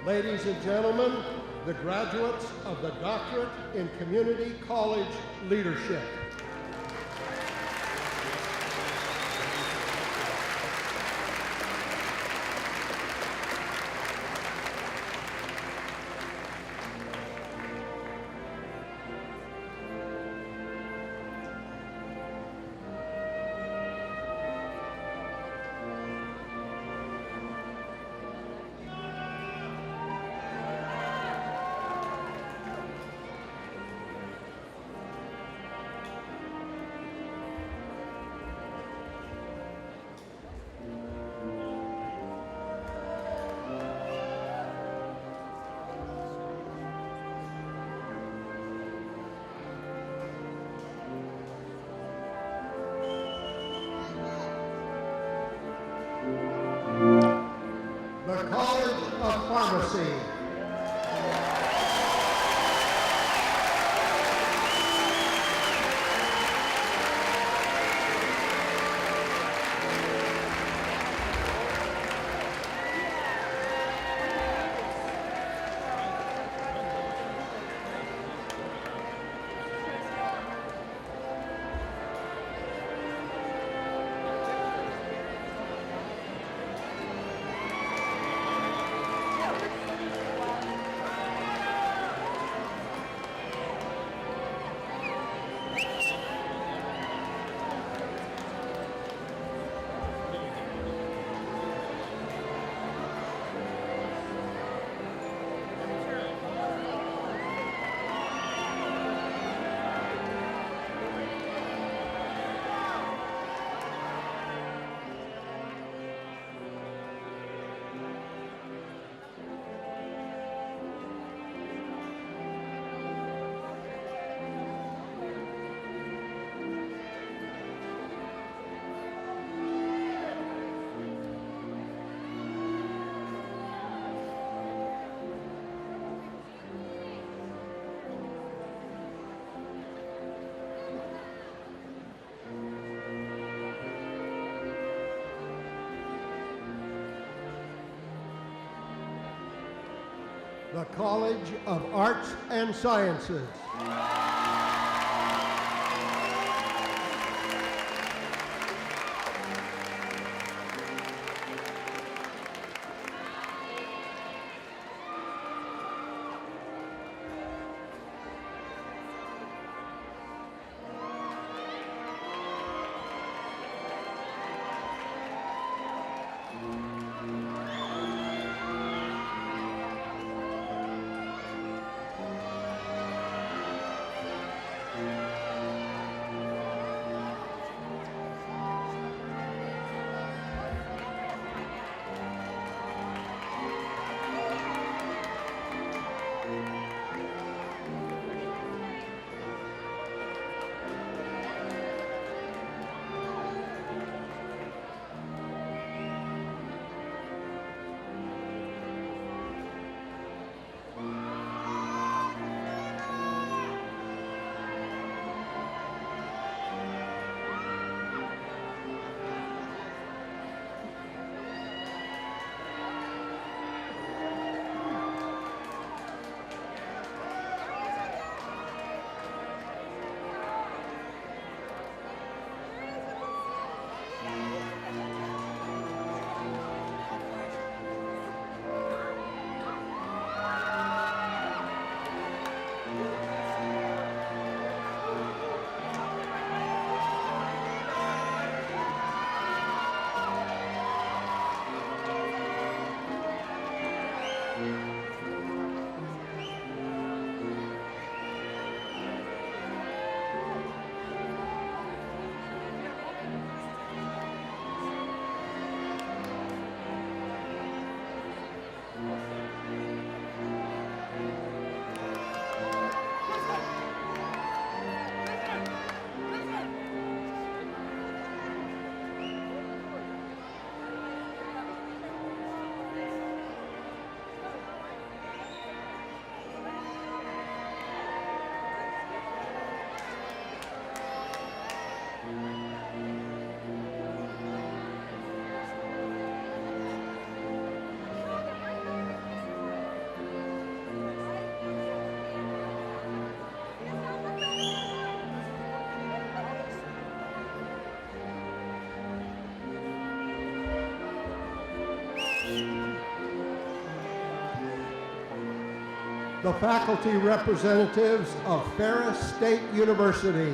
Ladies and gentlemen, the graduates of the Doctorate in Community College Leadership. The College of Pharmacy. The College of Arts and Sciences. the faculty representatives of Ferris State University.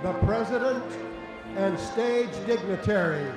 The President and stage dignitaries.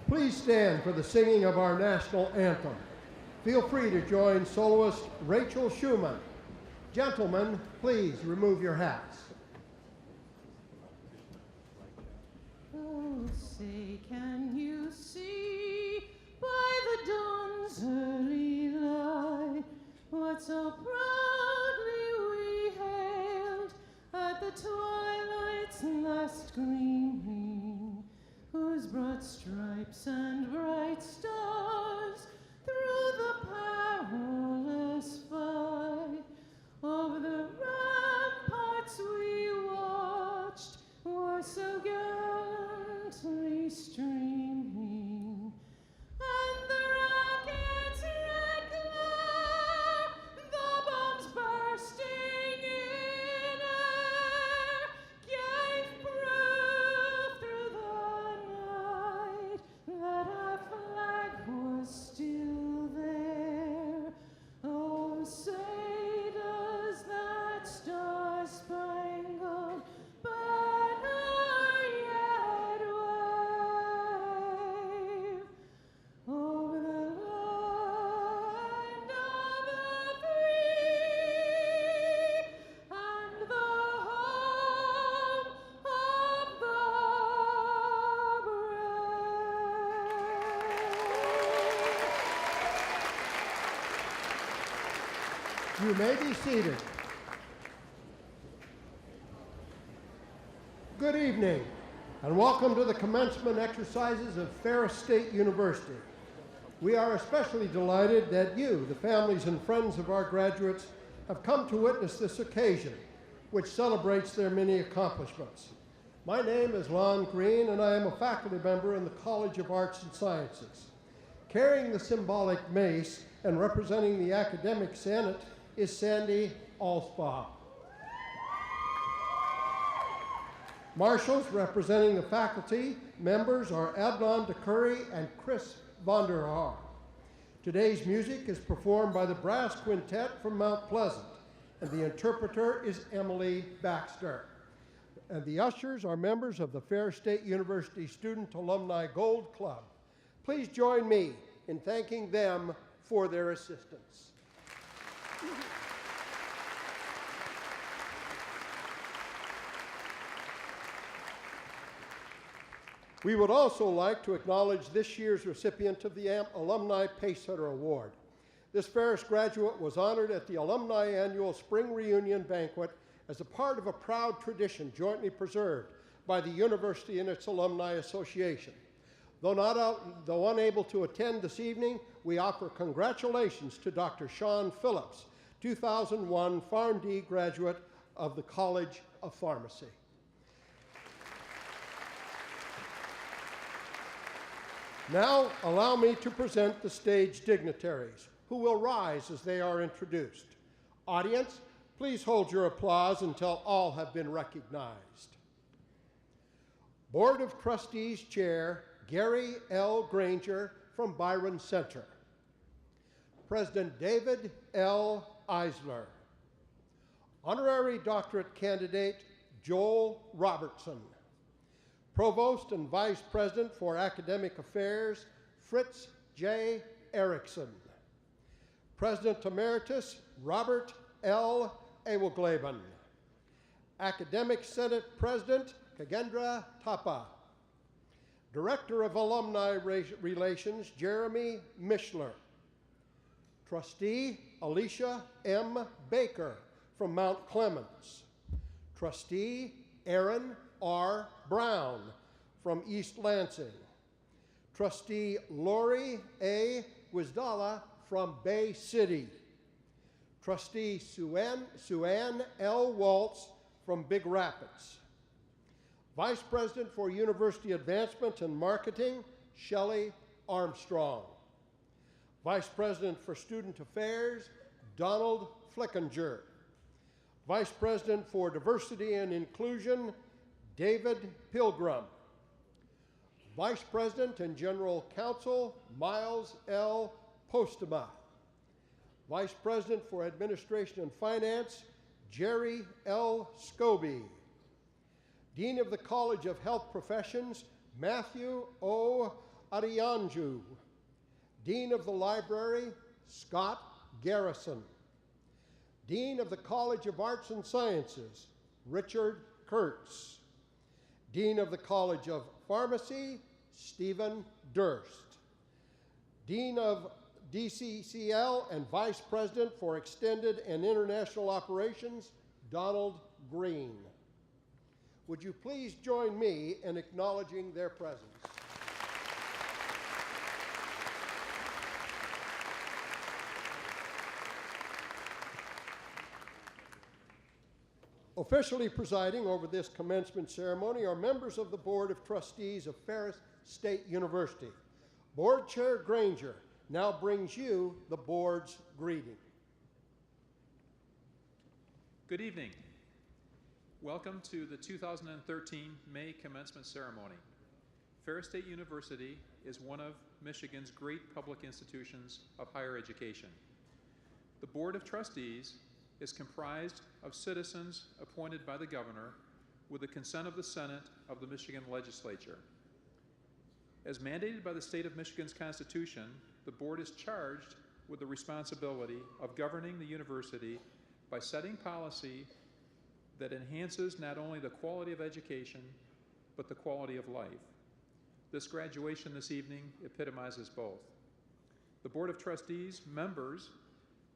Please stand for the singing of our national anthem. Feel free to join soloist Rachel Schumann. Gentlemen, please remove your hats. Oh, say, can you see by the dawn's early light what so proudly we hailed at the twilight's last gleaming, whose broad stripes and bright stars through the perilous fight over the ramparts we watched were so gallantly streaming, and the rockets' red glare, the bombs bursting in You may be seated. Good evening, and welcome to the commencement exercises of Ferris State University. We are especially delighted that you, the families and friends of our graduates, have come to witness this occasion, which celebrates their many accomplishments. My name is Lon Green, and I am a faculty member in the College of Arts and Sciences. Carrying the symbolic mace and representing the academic senate is Sandy Allspaw. Marshals representing the faculty members are Adnan DeCurry and Chris Vonderhaar. Today's music is performed by the Brass Quintet from Mount Pleasant, and the interpreter is Emily Baxter. And the ushers are members of the Ferris State University Student Alumni Gold Club. Please join me in thanking them for their assistance. We would also like to acknowledge this year's recipient of the Alumni Pacesetter Award. This Ferris graduate was honored at the Alumni Annual Spring Reunion Banquet as a part of a proud tradition jointly preserved by the university and its Alumni Association. Though unable to attend this evening, we offer congratulations to Dr. Sean Phillips, 2001 PharmD graduate of the College of Pharmacy. Now, allow me to present the stage dignitaries, who will rise as they are introduced. Audience, please hold your applause until all have been recognized. Board of Trustees Chair Gary L. Granger from Byron Center. President David L. Eisler. Honorary Doctorate Candidate Joel Robertson. Provost and Vice President for Academic Affairs Fritz J. Erickson. President Emeritus Robert L. Awelgleben. Academic Senate President Kagendra Thapa. Director of Alumni Relations Jeremy Mishler. Trustee Alicia M. Baker from Mount Clemens. Trustee Aaron R. Brown from East Lansing. Trustee Lori A. Wisdala from Bay City. Trustee Suanne L. Waltz from Big Rapids. Vice President for University Advancement and Marketing, Shelley Armstrong. Vice President for Student Affairs, Donald Flickinger. Vice President for Diversity and Inclusion, David Pilgrim. Vice President and General Counsel, Miles L. Postema. Vice President for Administration and Finance, Jerry L. Scobie. Dean of the College of Health Professions, Matthew O. Adianju. Dean of the Library, Scott Garrison. Dean of the College of Arts and Sciences, Richard Kurtz. Dean of the College of Pharmacy, Stephen Durst. Dean of DCCL and Vice President for Extended and International Operations, Donald Green. Would you please join me in acknowledging their presence? Officially presiding over this commencement ceremony are members of the Board of Trustees of Ferris State University. Board Chair Granger now brings you the board's greeting. Good evening. Welcome to the 2013 May commencement ceremony. Ferris State University is one of Michigan's great public institutions of higher education. The Board of Trustees is comprised of citizens appointed by the governor with the consent of the Senate of the Michigan Legislature. As mandated by the state of Michigan's Constitution, the board is charged with the responsibility of governing the university by setting policy that enhances not only the quality of education, but the quality of life. This graduation this evening epitomizes both. The Board of Trustees members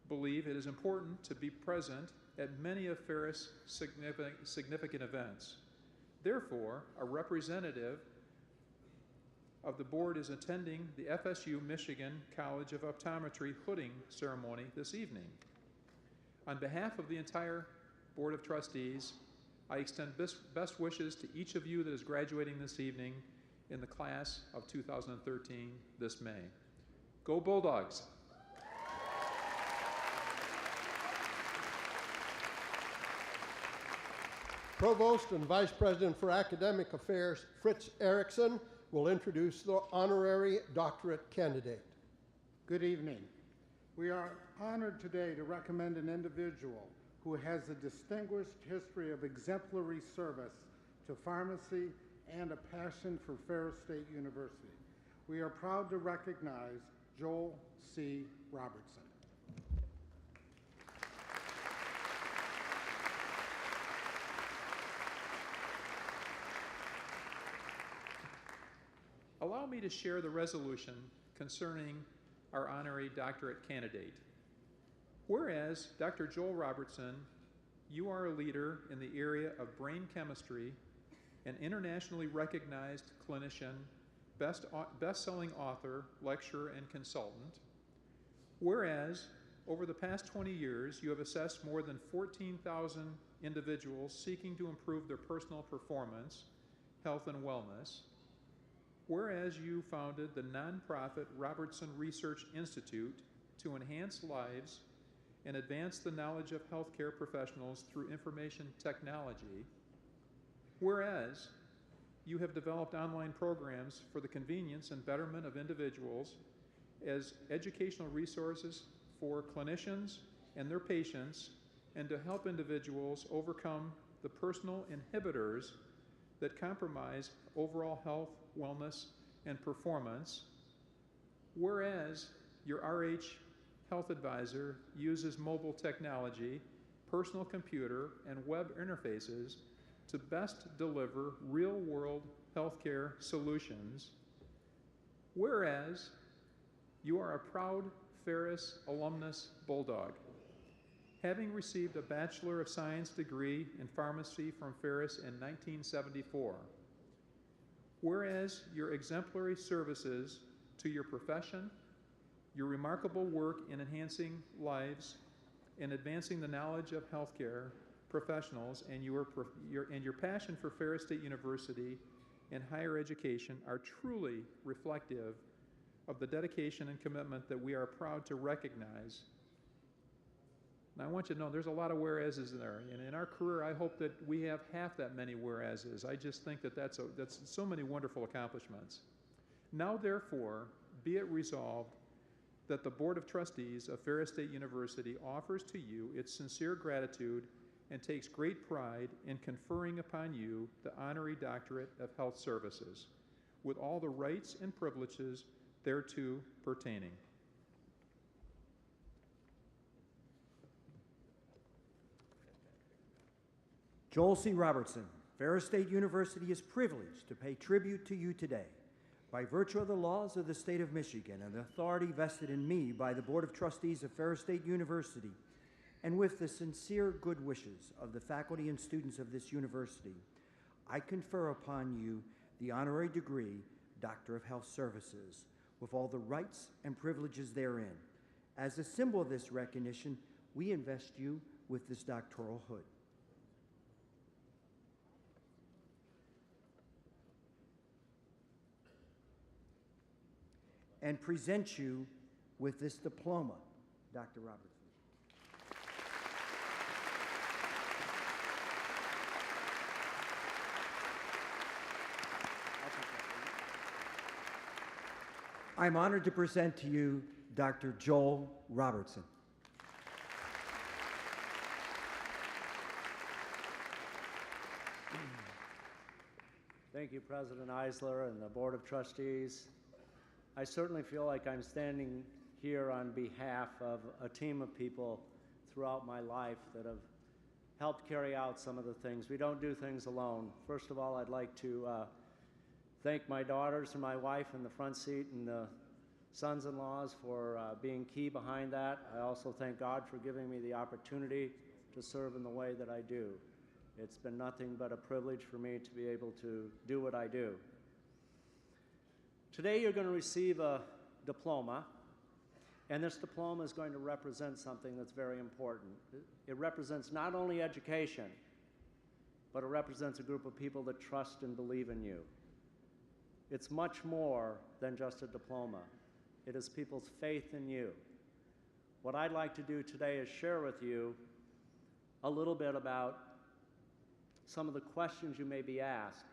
believe it is important to be present at many of Ferris' significant events. Therefore, a representative of the board is attending the FSU Michigan College of Optometry hooding ceremony this evening. On behalf of the entire Board of Trustees, I extend best wishes to each of you that is graduating this evening in the class of 2013 this May. Go Bulldogs! Provost and Vice President for Academic Affairs, Fritz Erickson, will introduce the honorary doctorate candidate. Good evening. We are honored today to recommend an individual who has a distinguished history of exemplary service to pharmacy and a passion for Ferris State University. We are proud to recognize Joel C. Robertson. Allow me to share the resolution concerning our honorary doctorate candidate. Whereas, Dr. Joel Robertson, you are a leader in the area of brain chemistry, an internationally recognized clinician, best-selling author, lecturer, and consultant. Whereas, over the past 20 years, you have assessed more than 14,000 individuals seeking to improve their personal performance, health, and wellness. Whereas you founded the nonprofit Robertson Research Institute to enhance lives and advance the knowledge of healthcare professionals through information technology. Whereas you have developed online programs for the convenience and betterment of individuals as educational resources for clinicians and their patients, and to help individuals overcome the personal inhibitors that compromise overall health, wellness, and performance. Whereas your RH Health Advisor uses mobile technology, personal computer, and web interfaces to best deliver real-world healthcare solutions. Whereas you are a proud Ferris alumnus Bulldog, having received a Bachelor of Science degree in pharmacy from Ferris in 1974. Whereas your exemplary services to your profession, your remarkable work in enhancing lives and advancing the knowledge of healthcare professionals, and your passion for Ferris State University and higher education are truly reflective of the dedication and commitment that we are proud to recognize. Now, I want you to know there's a lot of whereases in there, and in our career, I hope that we have half that many whereases. I just think that that's so many wonderful accomplishments. Now, therefore, be it resolved that the Board of Trustees of Ferris State University offers to you its sincere gratitude and takes great pride in conferring upon you the honorary doctorate of health services, with all the rights and privileges thereto pertaining. Joel C. Robertson, Ferris State University is privileged to pay tribute to you today. By virtue of the laws of the state of Michigan and the authority vested in me by the Board of Trustees of Ferris State University, and with the sincere good wishes of the faculty and students of this university, I confer upon you the honorary degree, Doctor of Health Services, with all the rights and privileges therein. As a symbol of this recognition, we invest you with this doctoral hood. And present you with this diploma, Dr. Robertson. I'm honored to present to you Dr. Joel Robertson. Thank you, President Eisler and the Board of Trustees. I certainly feel like I'm standing here on behalf of a team of people throughout my life that have helped carry out some of the things. We don't do things alone. First of all, I'd like to thank my daughters and my wife in the front seat and the sons-in-laws for being key behind that. I also thank God for giving me the opportunity to serve in the way that I do. It's been nothing but a privilege for me to be able to do what I do. Today you're going to receive a diploma, and this diploma is going to represent something that's very important. It represents not only education, but it represents a group of people that trust and believe in you. It's much more than just a diploma. It is people's faith in you. What I'd like to do today is share with you a little bit about some of the questions you may be asked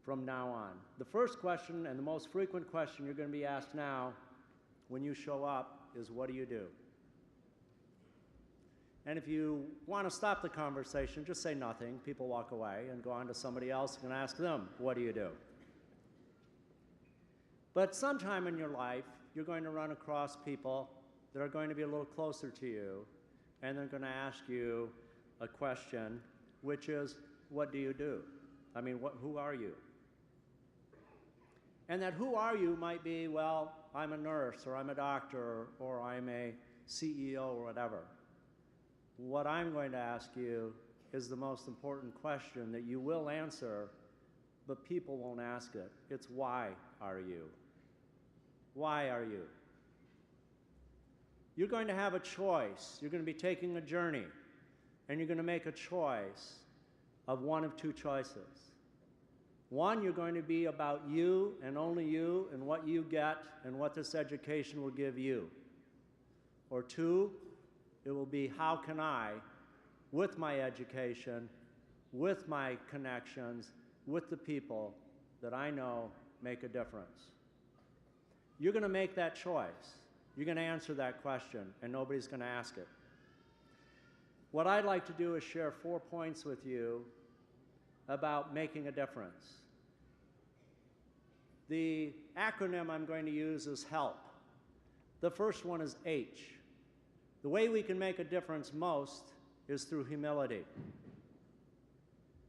from now on. The first question, and the most frequent question you're going to be asked now when you show up, is what do you do? And if you want to stop the conversation, just say nothing. People walk away and go on to somebody else and ask them, what do you do? But sometime in your life, you're going to run across people that are going to be a little closer to you, and they're going to ask you a question, which is, what do you do? I mean, who are you? And that who are you might be, well, I'm a nurse, or I'm a doctor, or I'm a CEO, or whatever. What I'm going to ask you is the most important question that you will answer, but people won't ask it. It's why are you? Why are you? You're going to have a choice. You're going to be taking a journey, and you're going to make a choice of one of two choices. One, you're going to be about you and only you and what you get and what this education will give you. Or two, it will be how can I, with my education, with my connections, with the people that I know make a difference. You're going to make that choice. You're going to answer that question, and nobody's going to ask it. What I'd like to do is share 4 points with you about making a difference. The acronym I'm going to use is HELP. The first one is H. The way we can make a difference most is through humility.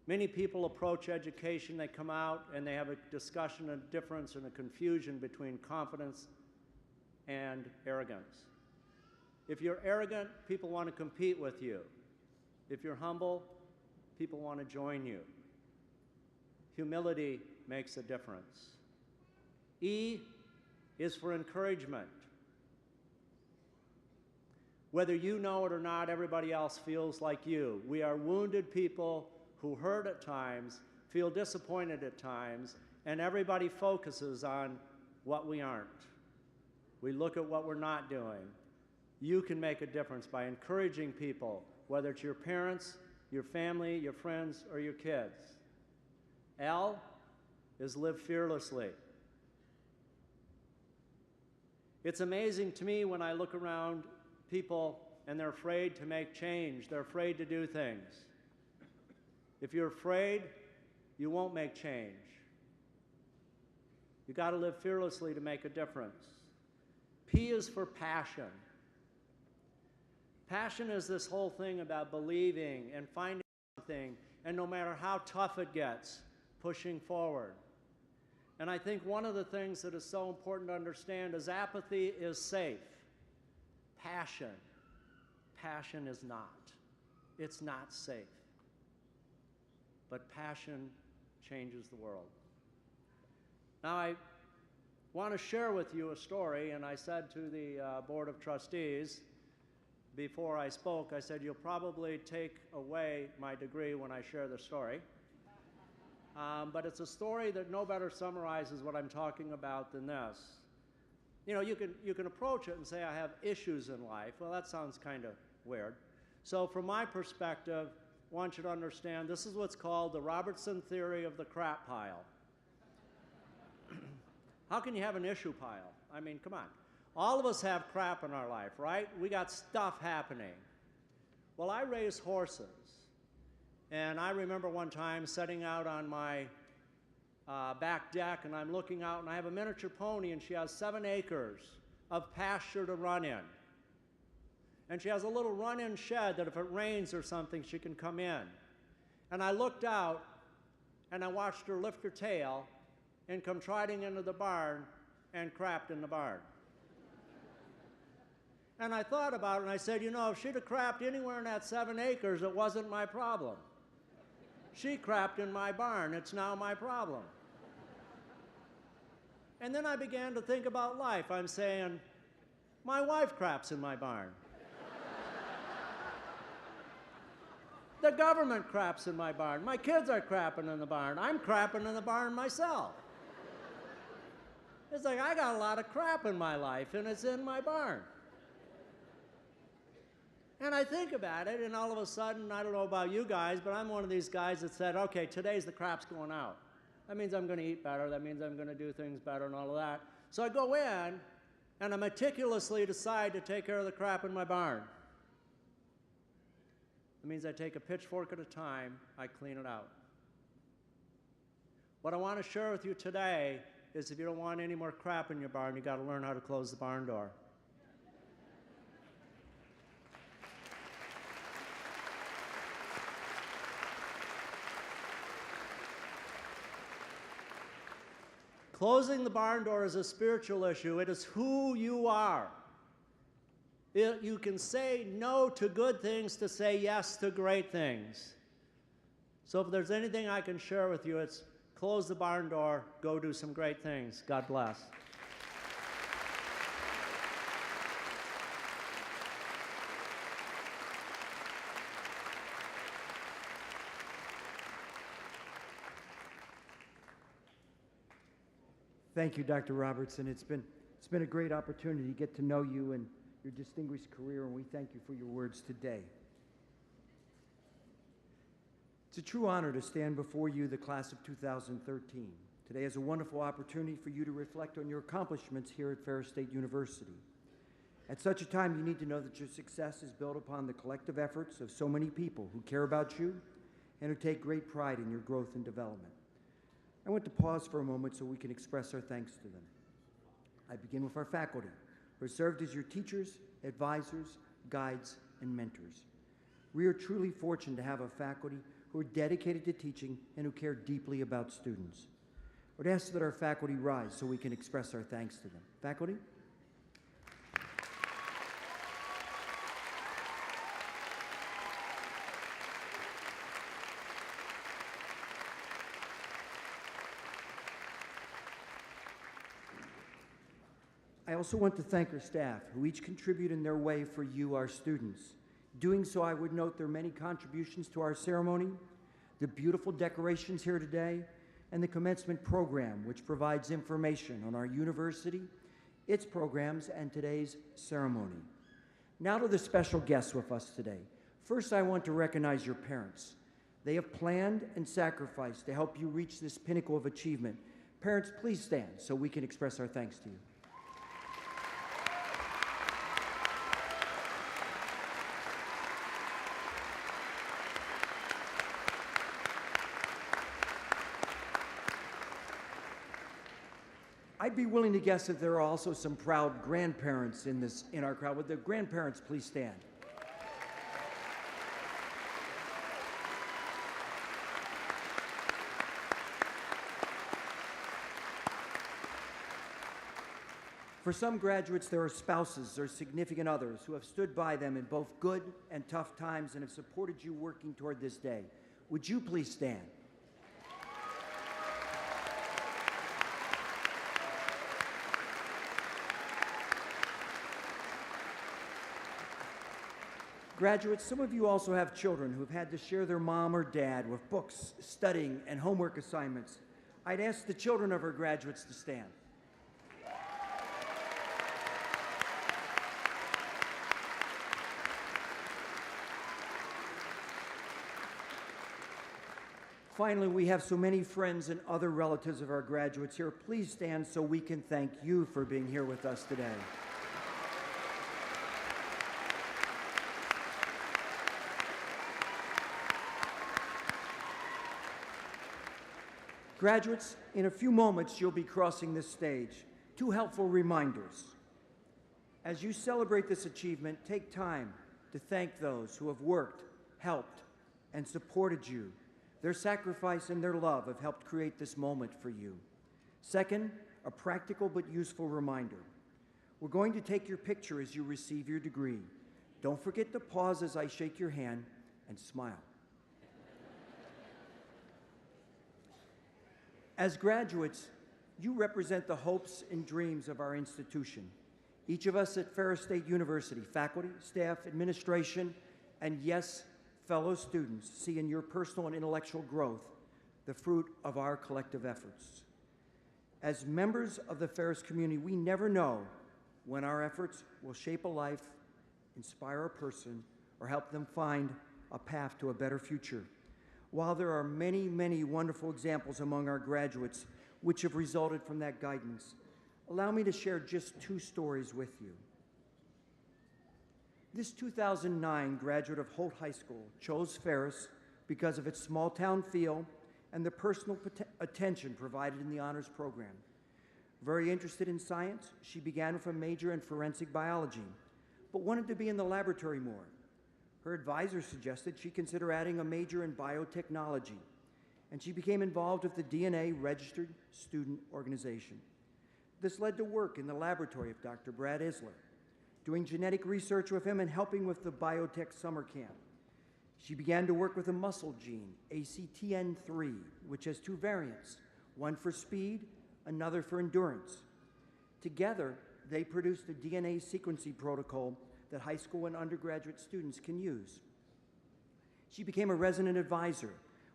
Many people approach education, they come out and they have a discussion, a difference, and a confusion between confidence and arrogance. If you're arrogant, people want to compete with you. If you're humble, people want to join you. Humility makes a difference. E is for encouragement. Whether you know it or not, everybody else feels like you. We are wounded people who hurt at times, feel disappointed at times, and everybody focuses on what we aren't. We look at what we're not doing. You can make a difference by encouraging people, whether it's your parents, your family, your friends, or your kids. L is live fearlessly. It's amazing to me when I look around people and they're afraid to make change. They're afraid to do things. If you're afraid, you won't make change. You got to live fearlessly to make a difference. P is for passion. Passion is this whole thing about believing and finding something, and no matter how tough it gets, pushing forward. And I think one of the things that is so important to understand is apathy is safe. Passion is not. It's not safe. But passion changes the world. Now, I want to share with you a story, and I said to the Board of Trustees before I spoke, I said, you'll probably take away my degree when I share the story. But it's a story that no better summarizes what I'm talking about than this. You know, you can approach it and say, I have issues in life. Well, that sounds kind of weird. So from my perspective, I want you to understand this is what's called the Robertson theory of the crap pile. How can you have an issue pile? I mean, come on. All of us have crap in our life, right? We got stuff happening. Well, I raise horses. And I remember one time setting out on my back deck, and I'm looking out, and I have a miniature pony, and she has 7 acres of pasture to run in. And she has a little run-in shed that if it rains or something, she can come in. And I looked out, and I watched her lift her tail and come trotting into the barn, and crapped in the barn. And I thought about it, and I said, you know, if she'd have crapped anywhere in that 7 acres, it wasn't my problem. She crapped in my barn. It's now my problem. And then I began to think about life. I'm saying, my wife craps in my barn. The government craps in my barn. My kids are crapping in the barn. I'm crapping in the barn myself. It's like I got a lot of crap in my life, and it's in my barn. And I think about it, and all of a sudden, I don't know about you guys, but I'm one of these guys that said, okay, today's the crap's going out. That means I'm going to eat better. That means I'm going to do things better and all of that. So I go in, and I meticulously decide to take care of the crap in my barn. It means I take a pitchfork at a time, I clean it out. What I want to share with you today is if you don't want any more crap in your barn, you got to learn how to close the barn door. Closing the barn door is a spiritual issue. It is who you are. You can say no to good things to say yes to great things. So if there's anything I can share with you, it's close the barn door, go do some great things. God bless. Thank you, Dr. Robertson. It's been a great opportunity to get to know you and your distinguished career, and we thank you for your words today. It's a true honor to stand before you, the class of 2013. Today is a wonderful opportunity for you to reflect on your accomplishments here at Ferris State University. At such a time, you need to know that your success is built upon the collective efforts of so many people who care about you and who take great pride in your growth and development. I want to pause for a moment so we can express our thanks to them. I begin with our faculty, who have served as your teachers, advisors, guides, and mentors. We are truly fortunate to have a faculty who are dedicated to teaching and who care deeply about students. I would ask that our faculty rise so we can express our thanks to them. Faculty? I also want to thank our staff, who each contribute in their way for you, our students. Doing so, I would note their many contributions to our ceremony, the beautiful decorations here today, and the commencement program, which provides information on our university, its programs, and today's ceremony. Now to the special guests with us today. First, I want to recognize your parents. They have planned and sacrificed to help you reach this pinnacle of achievement. Parents, please stand so we can express our thanks to you. I'd be willing to guess that there are also some proud grandparents in our crowd. Would the grandparents please stand? For some graduates, there are spouses or significant others who have stood by them in both good and tough times and have supported you working toward this day. Would you please stand? Graduates, some of you also have children who've had to share their mom or dad with books, studying, and homework assignments. I'd ask the children of our graduates to stand. Finally, we have so many friends and other relatives of our graduates here. Please stand so we can thank you for being here with us today. Graduates, in a few moments, you'll be crossing this stage. Two helpful reminders. As you celebrate this achievement, take time to thank those who have worked, helped, and supported you. Their sacrifice and their love have helped create this moment for you. Second, a practical but useful reminder. We're going to take your picture as you receive your degree. Don't forget to pause as I shake your hand and smile. As graduates, you represent the hopes and dreams of our institution. Each of us at Ferris State University, faculty, staff, administration, and yes, fellow students, see in your personal and intellectual growth the fruit of our collective efforts. As members of the Ferris community, we never know when our efforts will shape a life, inspire a person, or help them find a path to a better future. While there are many, many wonderful examples among our graduates which have resulted from that guidance, allow me to share just 2 stories with you. This 2009 graduate of Holt High School chose Ferris because of its small-town feel and the personal attention provided in the honors program. Very interested in science, she began with a major in forensic biology, but wanted to be in the laboratory more. Her advisor suggested she consider adding a major in biotechnology, and she became involved with the DNA Registered Student Organization. This led to work in the laboratory of Dr. Brad Isler, doing genetic research with him and helping with the biotech summer camp. She began to work with a muscle gene, ACTN3, which has 2 variants, one for speed, another for endurance. Together, they produced a DNA sequencing protocol that high school and undergraduate students can use. She became a resident advisor,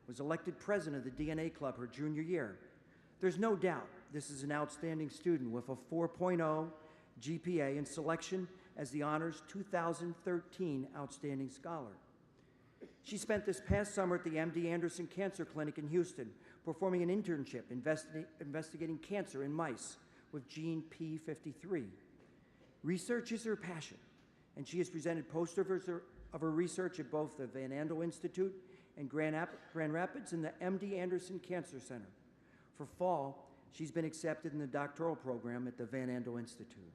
was elected president of the DNA Club her junior year. There's no doubt this is an outstanding student with a 4.0 GPA and selection as the Honors 2013 Outstanding Scholar. She spent this past summer at the MD Anderson Cancer Clinic in Houston, performing an internship investigating cancer in mice with gene P53. Research is her passion, and she has presented posters of her research at both the Van Andel Institute in Grand Rapids and the MD Anderson Cancer Center. For fall, she's been accepted in the doctoral program at the Van Andel Institute.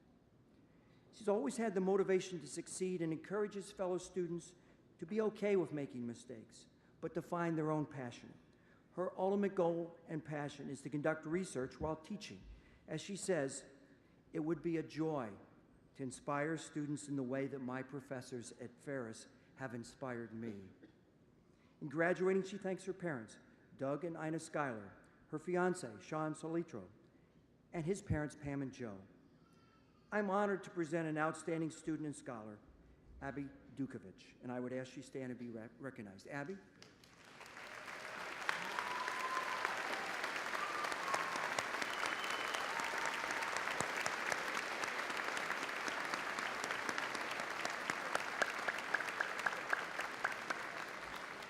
She's always had the motivation to succeed and encourages fellow students to be okay with making mistakes, but to find their own passion. Her ultimate goal and passion is to conduct research while teaching. As she says, it would be a joy to inspire students in the way that my professors at Ferris have inspired me. In graduating, she thanks her parents, Doug and Ina Schuyler, her fiance, Sean Solitro, and his parents, Pam and Joe. I'm honored to present an outstanding student and scholar, Abby Dukovich, and I would ask you stand and be recognized. Abby?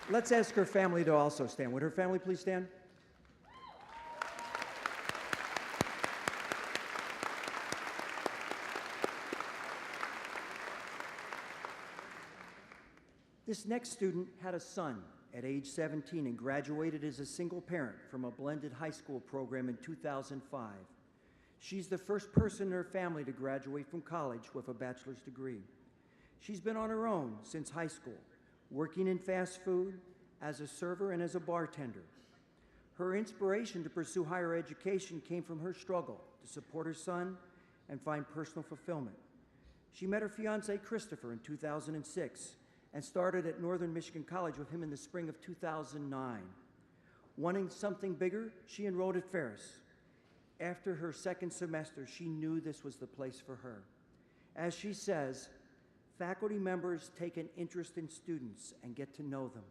Let's ask her family to also stand. Would her family please stand? This next student had a son at age 17 and graduated as a single parent from a blended high school program in 2005. She's the first person in her family to graduate from college with a bachelor's degree. She's been on her own since high school, working in fast food, as a server, and as a bartender. Her inspiration to pursue higher education came from her struggle to support her son and find personal fulfillment. She met her fiancé, Christopher, in 2006 and started at Northern Michigan College with him in the spring of 2009. Wanting something bigger, she enrolled at Ferris. After her second semester, she knew this was the place for her. As she says, faculty members take an interest in students and get to know them.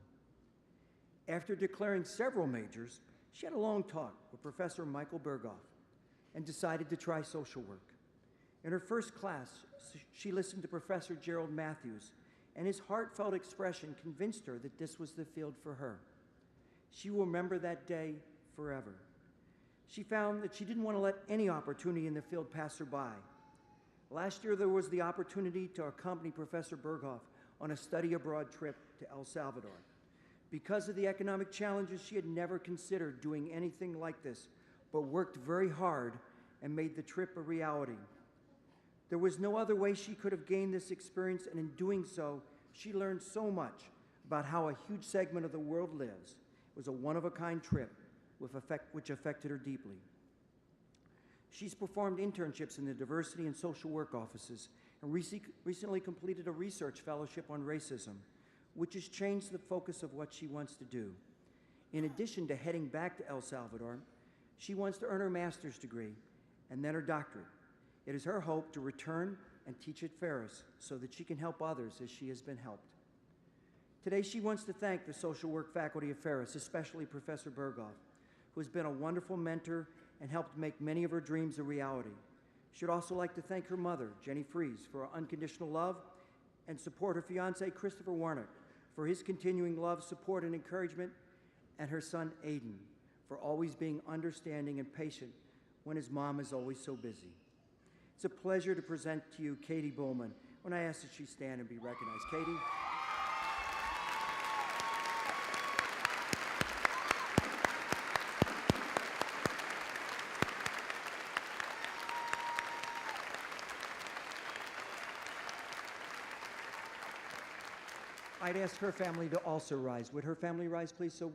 After declaring several majors, she had a long talk with Professor Michael Berghoff and decided to try social work. In her first class, she listened to Professor Gerald Matthews, and his heartfelt expression convinced her that this was the field for her. She will remember that day forever. She found that she didn't want to let any opportunity in the field pass her by. Last year, there was the opportunity to accompany Professor Berghoff on a study abroad trip to El Salvador. Because of the economic challenges, she had never considered doing anything like this, but worked very hard and made the trip a reality. There was no other way she could have gained this experience, and in doing so, she learned so much about how a huge segment of the world lives. It was a one-of-a-kind trip which affected her deeply. She's performed internships in the diversity and social work offices and recently completed a research fellowship on racism, which has changed the focus of what she wants to do. In addition to heading back to El Salvador, she wants to earn her master's degree and then her doctorate. It is her hope to return and teach at Ferris so that she can help others as she has been helped. Today, she wants to thank the social work faculty of Ferris, especially Professor Berghoff, who has been a wonderful mentor and helped make many of her dreams a reality. She would also like to thank her mother, Jenny Fries, for her unconditional love and support, her fiance, Christopher Warnock, for his continuing love, support, and encouragement, and her son, Aiden, for always being understanding and patient when his mom is always so busy. It's a pleasure to present to you Katie Bowman. When I ask that she stand and be recognized. Katie. I'd ask her family to also rise. Would her family rise, please? So.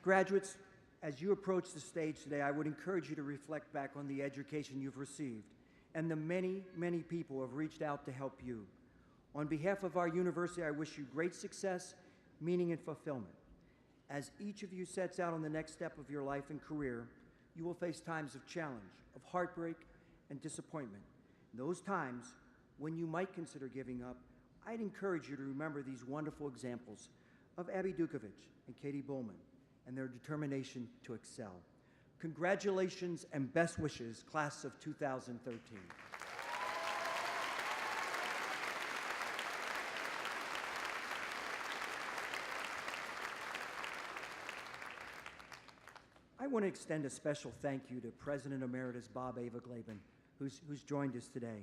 Graduates, as you approach the stage today, I would encourage you to reflect back on the education you've received and the many, many people who have reached out to help you. On behalf of our university, I wish you great success, meaning, and fulfillment. As each of you sets out on the next step of your life and career, you will face times of challenge, of heartbreak, and disappointment. In those times, when you might consider giving up, I'd encourage you to remember these wonderful examples of Abby Dukovic and Katie Bowman and their determination to excel. Congratulations and best wishes, class of 2013. I want to extend a special thank you to President Emeritus Bob Aveglaben, who's joined us today.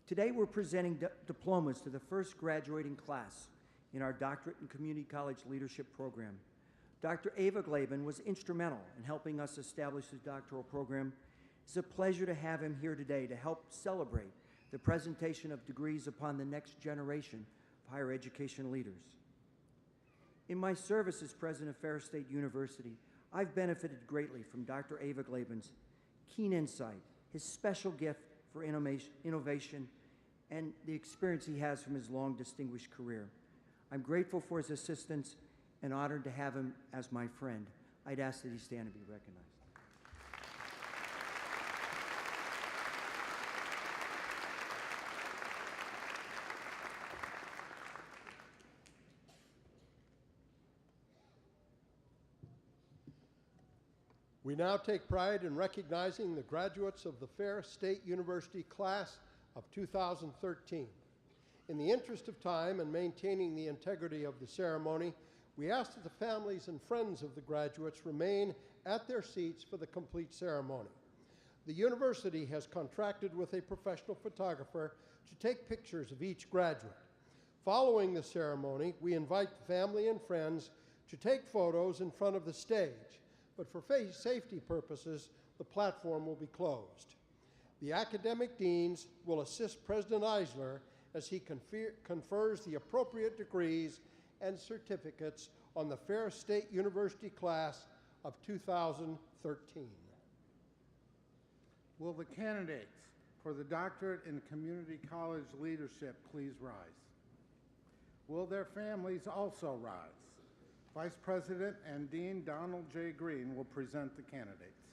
Today we're presenting diplomas to the first graduating class in our Doctorate in Community College Leadership Program. Dr. Aveglaben was instrumental in helping us establish this doctoral program. It's a pleasure to have him here today to help celebrate the presentation of degrees upon the next generation of higher education leaders. In my service as president of Ferris State University, I've benefited greatly from Dr. Aveglaben's keen insight, his special gift for innovation, and the experience he has from his long, distinguished career. I'm grateful for his assistance and honored to have him as my friend. I'd ask that he stand and be recognized. We now take pride in recognizing the graduates of the Ferris State University class of 2013. In the interest of time and maintaining the integrity of the ceremony, we ask that the families and friends of the graduates remain at their seats for the complete ceremony. The university has contracted with a professional photographer to take pictures of each graduate. Following the ceremony, we invite the family and friends to take photos in front of the stage, but for safety purposes, the platform will be closed. The academic deans will assist President Eisler as he confers the appropriate degrees and certificates on the Ferris State University class of 2013. Will the candidates for the Doctorate in Community College Leadership please rise? Will their families also rise? Vice President and Dean Donald J. Green will present the candidates.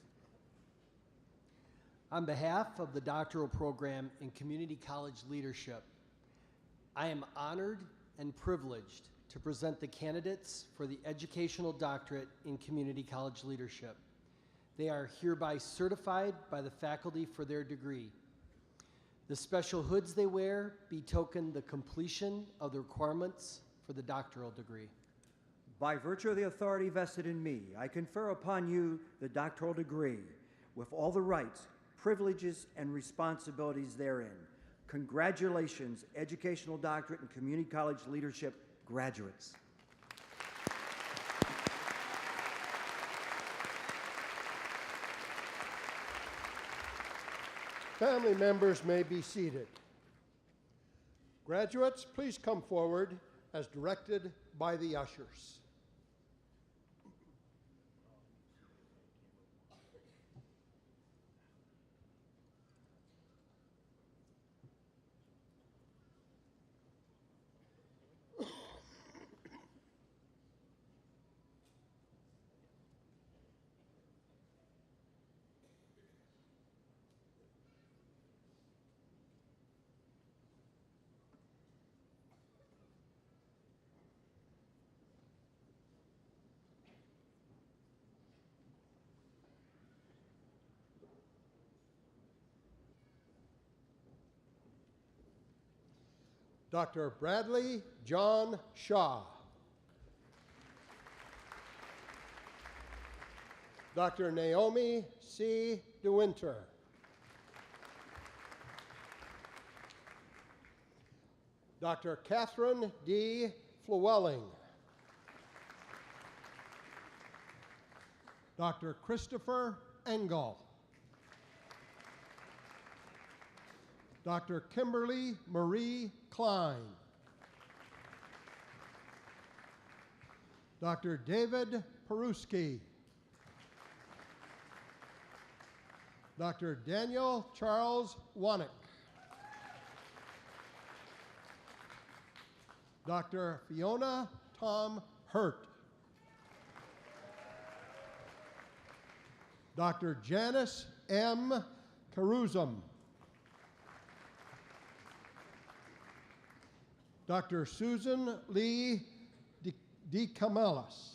On behalf of the doctoral program in Community College Leadership, I am honored and privileged to present the candidates for the Educational Doctorate in Community College Leadership. They are hereby certified by the faculty for their degree. The special hoods they wear betoken the completion of the requirements for the doctoral degree. By virtue of the authority vested in me, I confer upon you the doctoral degree with all the rights, privileges, and responsibilities therein. Congratulations, Educational Doctorate in Community College Leadership graduates. Family members may be seated. Graduates, please come forward as directed by the ushers. Dr. Bradley John Shaw. Dr. Naomi C. DeWinter. Dr. Catherine D. Flewelling. Dr. Christopher Engel. Dr. Kimberly Marie Klein. Dr. David Peruski. Dr. Daniel Charles Wanick. Dr. Fiona Tom Hurt. Dr. Janice M. Caruzum. Dr. Susan Lee DeCamelis.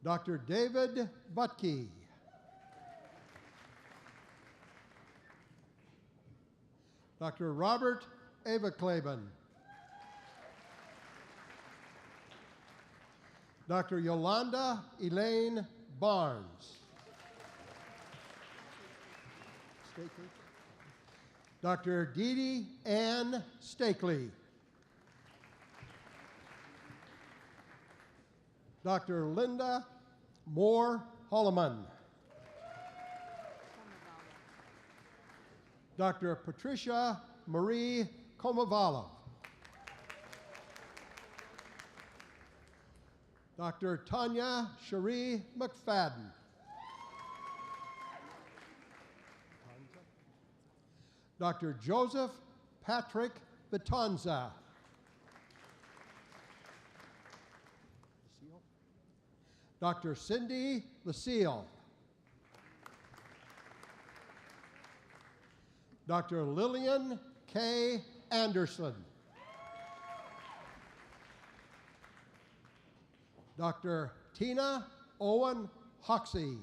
Dr. David Butke. Dr. Robert Avaklaben. Dr. Yolanda Elaine Barnes. Dr. Dee Ann Stakely. Dr. Linda Moore Holloman. Dr. Patricia Marie Komavala. Dr. Tanya Cherie McFadden. Dr. Joseph Patrick Vitanza. Dr. Cindy Lucille. Dr. Lillian K. Anderson. Dr. Tina Owen Hoxie.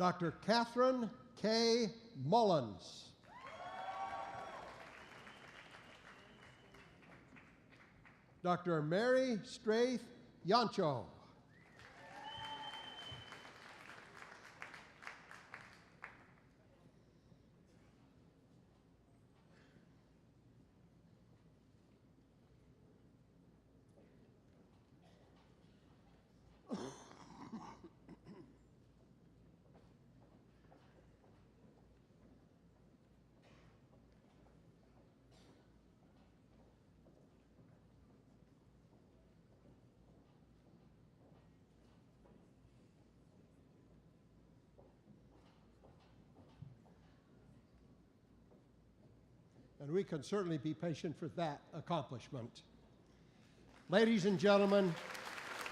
Dr. Catherine K. Mullins. Dr. Mary Straith Yancho. And we can certainly be patient for that accomplishment. Ladies and gentlemen,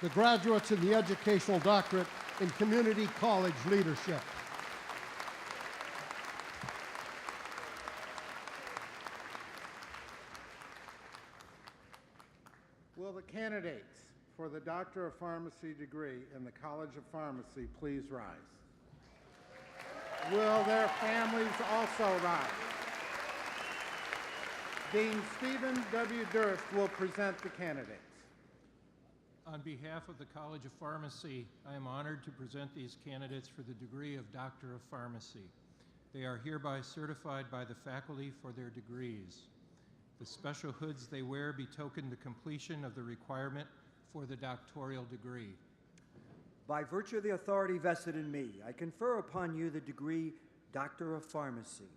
the graduates of the Educational Doctorate in Community College Leadership. Will the candidates for the Doctor of Pharmacy degree in the College of Pharmacy please rise? Will their families also rise? Dean Stephen W. Durst will present the candidates. On behalf of the College of Pharmacy, I am honored to present these candidates for the degree of Doctor of Pharmacy. They are hereby certified by the faculty for their degrees. The special hoods they wear betoken the completion of the requirement for the doctoral degree. By virtue of the authority vested in me, I confer upon you the degree Doctor of Pharmacy,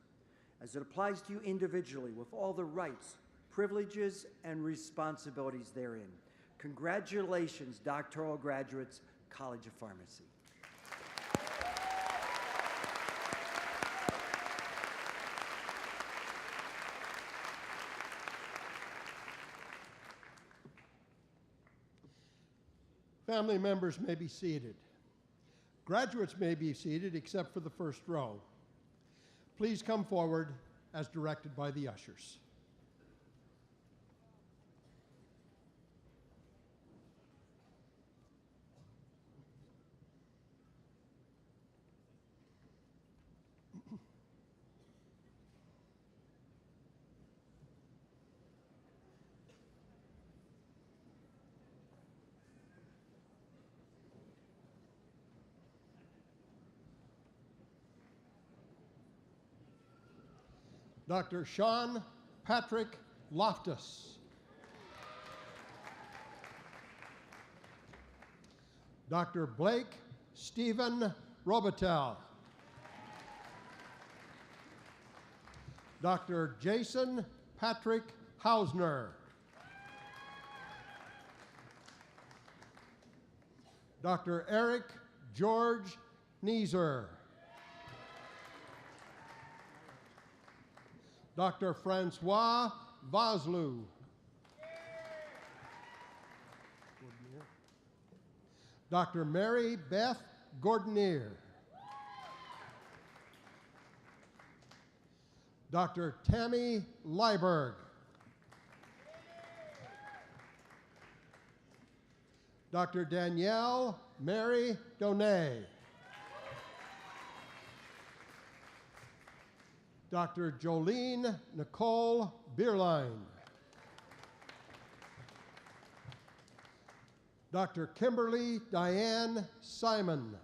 as it applies to you individually with all the rights, privileges, and responsibilities therein. Congratulations, doctoral graduates, College of Pharmacy. Family members may be seated. Graduates may be seated except for the first row. Please come forward as directed by the ushers. Dr. Sean Patrick Loftus. Dr. Blake Stephen Robitel. Dr. Jason Patrick Hausner. Dr. Eric George Neeser. Dr. Francois Vaslou. Dr. Mary Beth Gordonier. Dr. Tammy Leiberg. Dr. Danielle Mary Donay. Dr. Jolene Nicole Bierlein. Dr. Kimberly Diane Simon.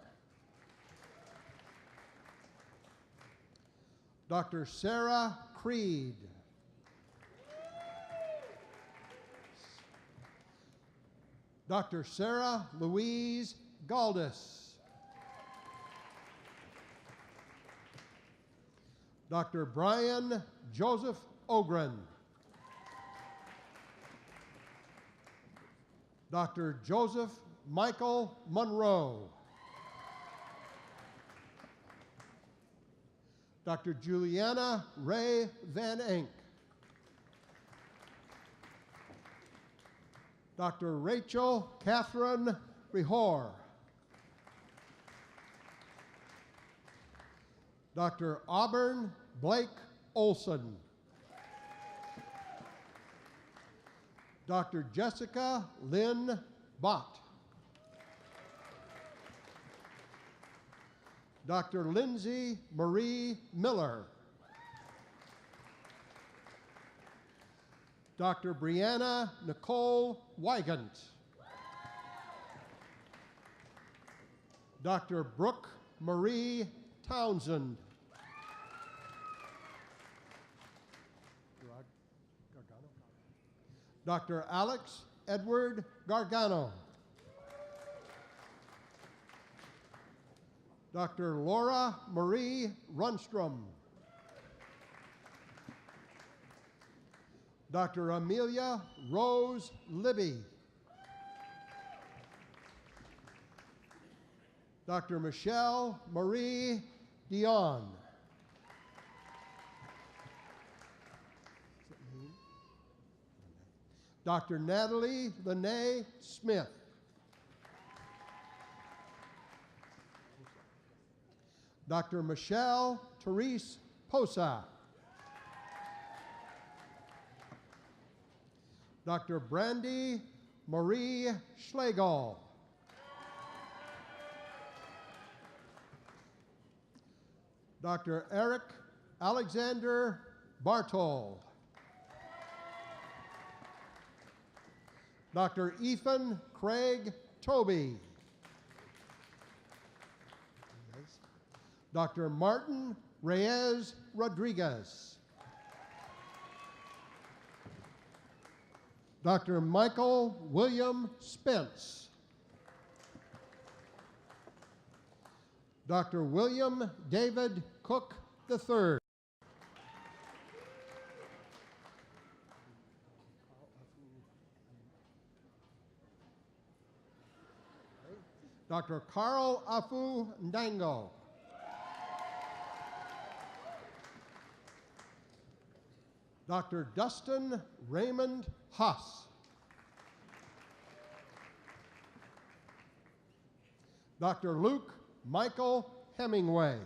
Dr. Sarah Creed. Dr. Sarah Louise Galdis. Dr. Brian Joseph Ogren. Dr. Joseph Michael Monroe. Dr. Juliana Ray Van Enck. Dr. Rachel Catherine Rehor. Dr. Auburn Blake Olson. Dr. Jessica Lynn Bott. Dr. Lindsay Marie Miller. Dr. Brianna Nicole Wygant. Dr. Brooke Marie Townsend. Dr. Alex Edward Gargano. Dr. Laura Marie Runstrom. Dr. Amelia Rose Libby. Dr. Michelle Marie Dion. Dr. Natalie Lene Smith. Dr. Michelle Therese Posa. Dr. Brandy Marie Schlegel. Dr. Eric Alexander Bartol. Dr. Ethan Craig Toby. Dr. Martin Reyes Rodriguez. Dr. Michael William Spence. Dr. William David Cook III. Dr. Carl Afu Ndango. Dr. Dustin Raymond Huss. Dr. Luke Michael Hemingway.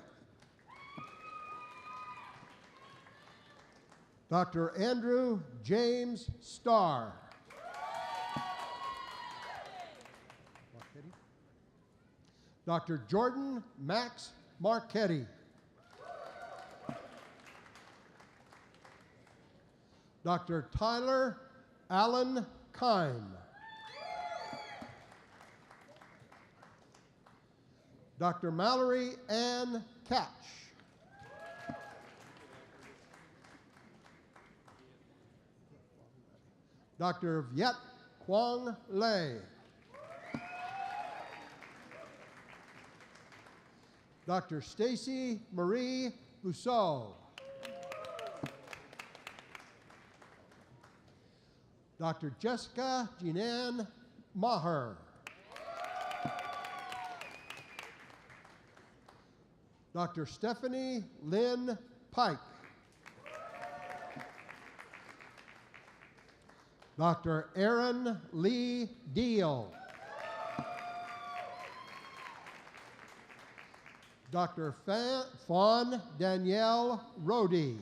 Dr. Andrew James Starr. Dr. Jordan Max Marchetti. Dr. Tyler Allen Kime. Dr. Mallory Ann Catch. Dr. Viet Quang Lei. Dr. Stacy Marie Bousseau. Dr. Jessica Jeananne Maher. Dr. Stephanie Lynn Pike. Dr. Aaron Lee Deal. Dr. Fawn Danielle Rody.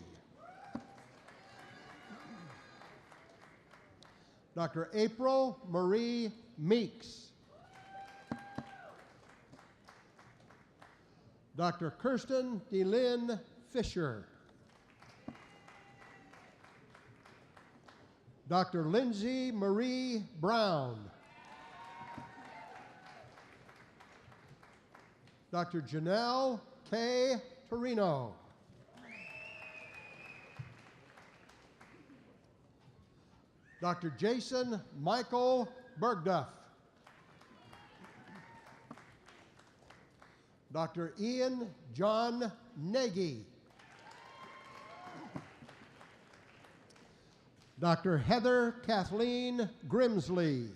Dr. April Marie Meeks. Dr. Kirsten DeLynn Fisher. Dr. Lindsay Marie Brown. Dr. Janelle K. Torino. Dr. Jason Michael Bergduff. Dr. Ian John Nagy. Dr. Heather Kathleen Grimsley.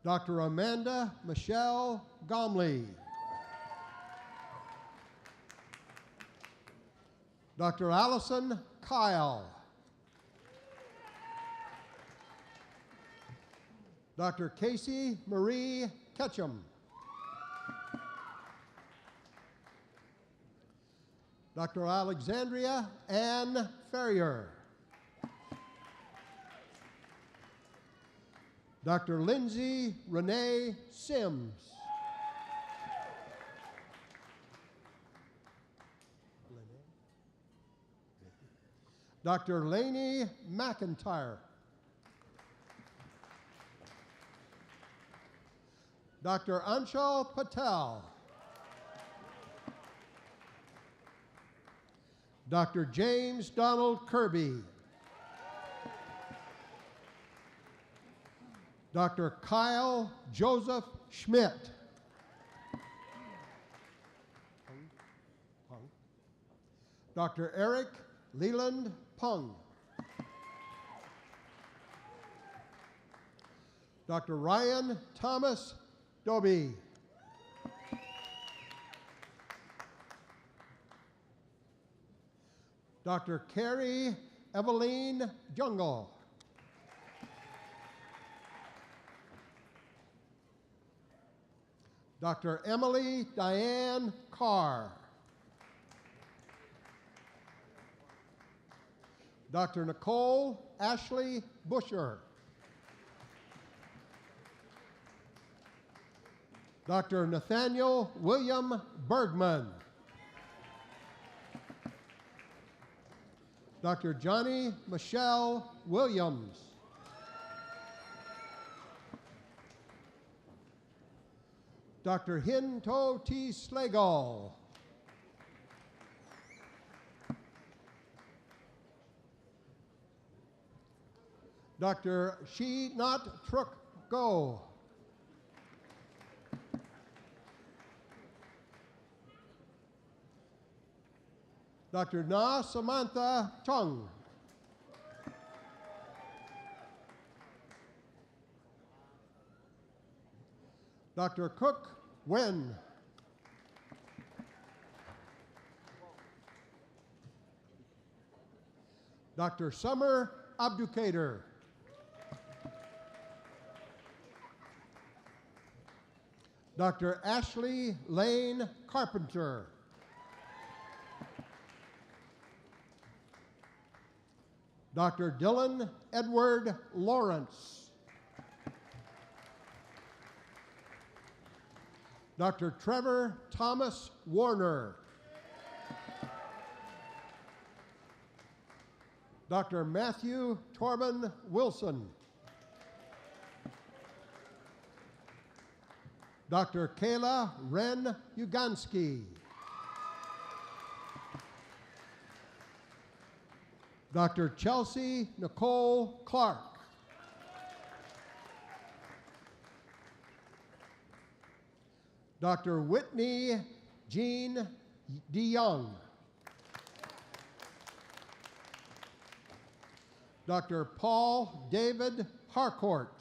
Dr. Amanda Michelle Gomley. Dr. Allison Kyle. Dr. Casey Marie Ketchum. Dr. Alexandria Ann Ferrier. Dr. Lindsay Renee Sims. Dr. Lainey McIntyre. Dr. Anshul Patel. Dr. James Donald Kirby. Dr. Kyle Joseph Schmidt. Dr. Eric Leland Pung. Dr. Ryan Thomas Doby. Dr. Carrie Eveline Jungle. Dr. Emily Diane Carr. Dr. Nicole Ashley Busher. Dr. Nathaniel William Bergman. Dr. Johnny Michelle Williams. Dr. Hinto T. Slagle. Dr. She Not Truck Go. Dr. Na Samantha Chung. Dr. Cook Wen. Dr. Summer Abdukader. Dr. Ashley Lane Carpenter. Dr. Dylan Edward Lawrence. Dr. Trevor Thomas Warner. Dr. Matthew Torben Wilson. Dr. Kayla Ren Ugansky. Dr. Chelsea Nicole Clark. Dr. Whitney Jean DeYoung. Dr. Paul David Harcourt.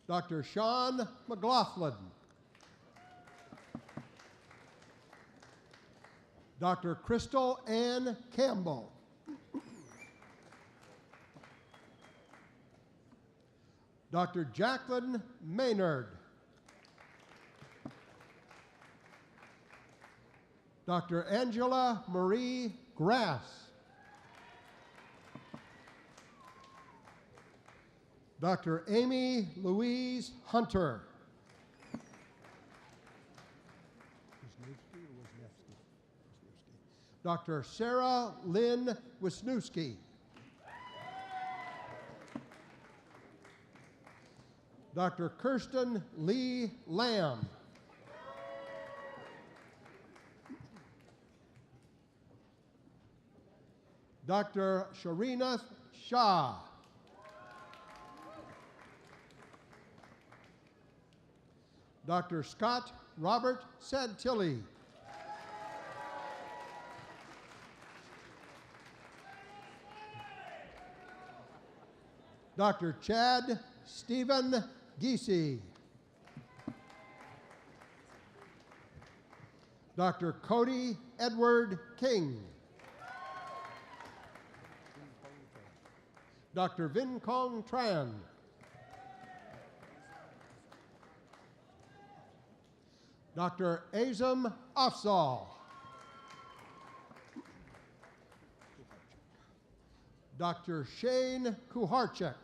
Dr. Sean McLaughlin. Dr. Crystal Ann Campbell. Dr. Jacqueline Maynard. Dr. Angela Marie Grass. Dr. Amy Louise Hunter. Dr. Sarah Lynn Wisniewski. Dr. Kirsten Lee Lamb. Dr. Sharinath Shah. Dr. Scott Robert Santilli. Dr. Chad Stephen Giese. Dr. Cody Edward King. Dr. Vin Kong Tran. Dr. Azam Afzal. Dr. Shane Kuharchek.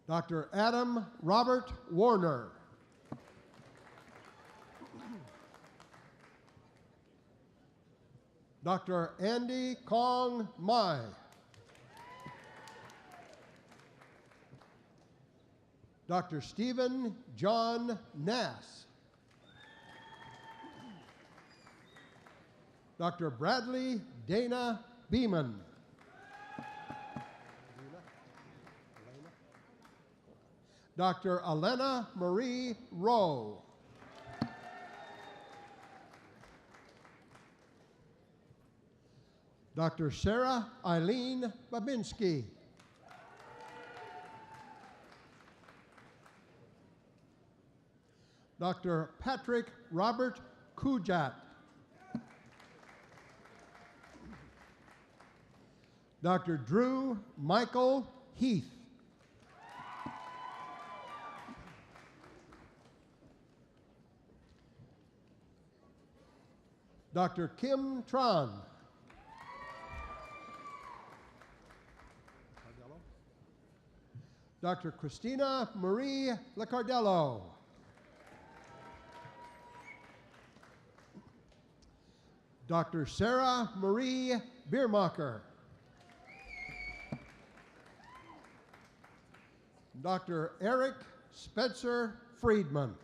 Dr. Adam Robert Warner. Dr. Andy Kong Mai. Dr. Stephen John Nass. Dr. Bradley Dana Beeman. Dr. Elena Marie Rowe. Dr. Sarah Eileen Babinski. Dr. Patrick Robert Kujat. Dr. Drew Michael Heath. Dr. Kim Tran. Dr. Christina Marie Licardello. Dr. Sarah Marie Biermacher. Dr. Eric Spencer Friedman.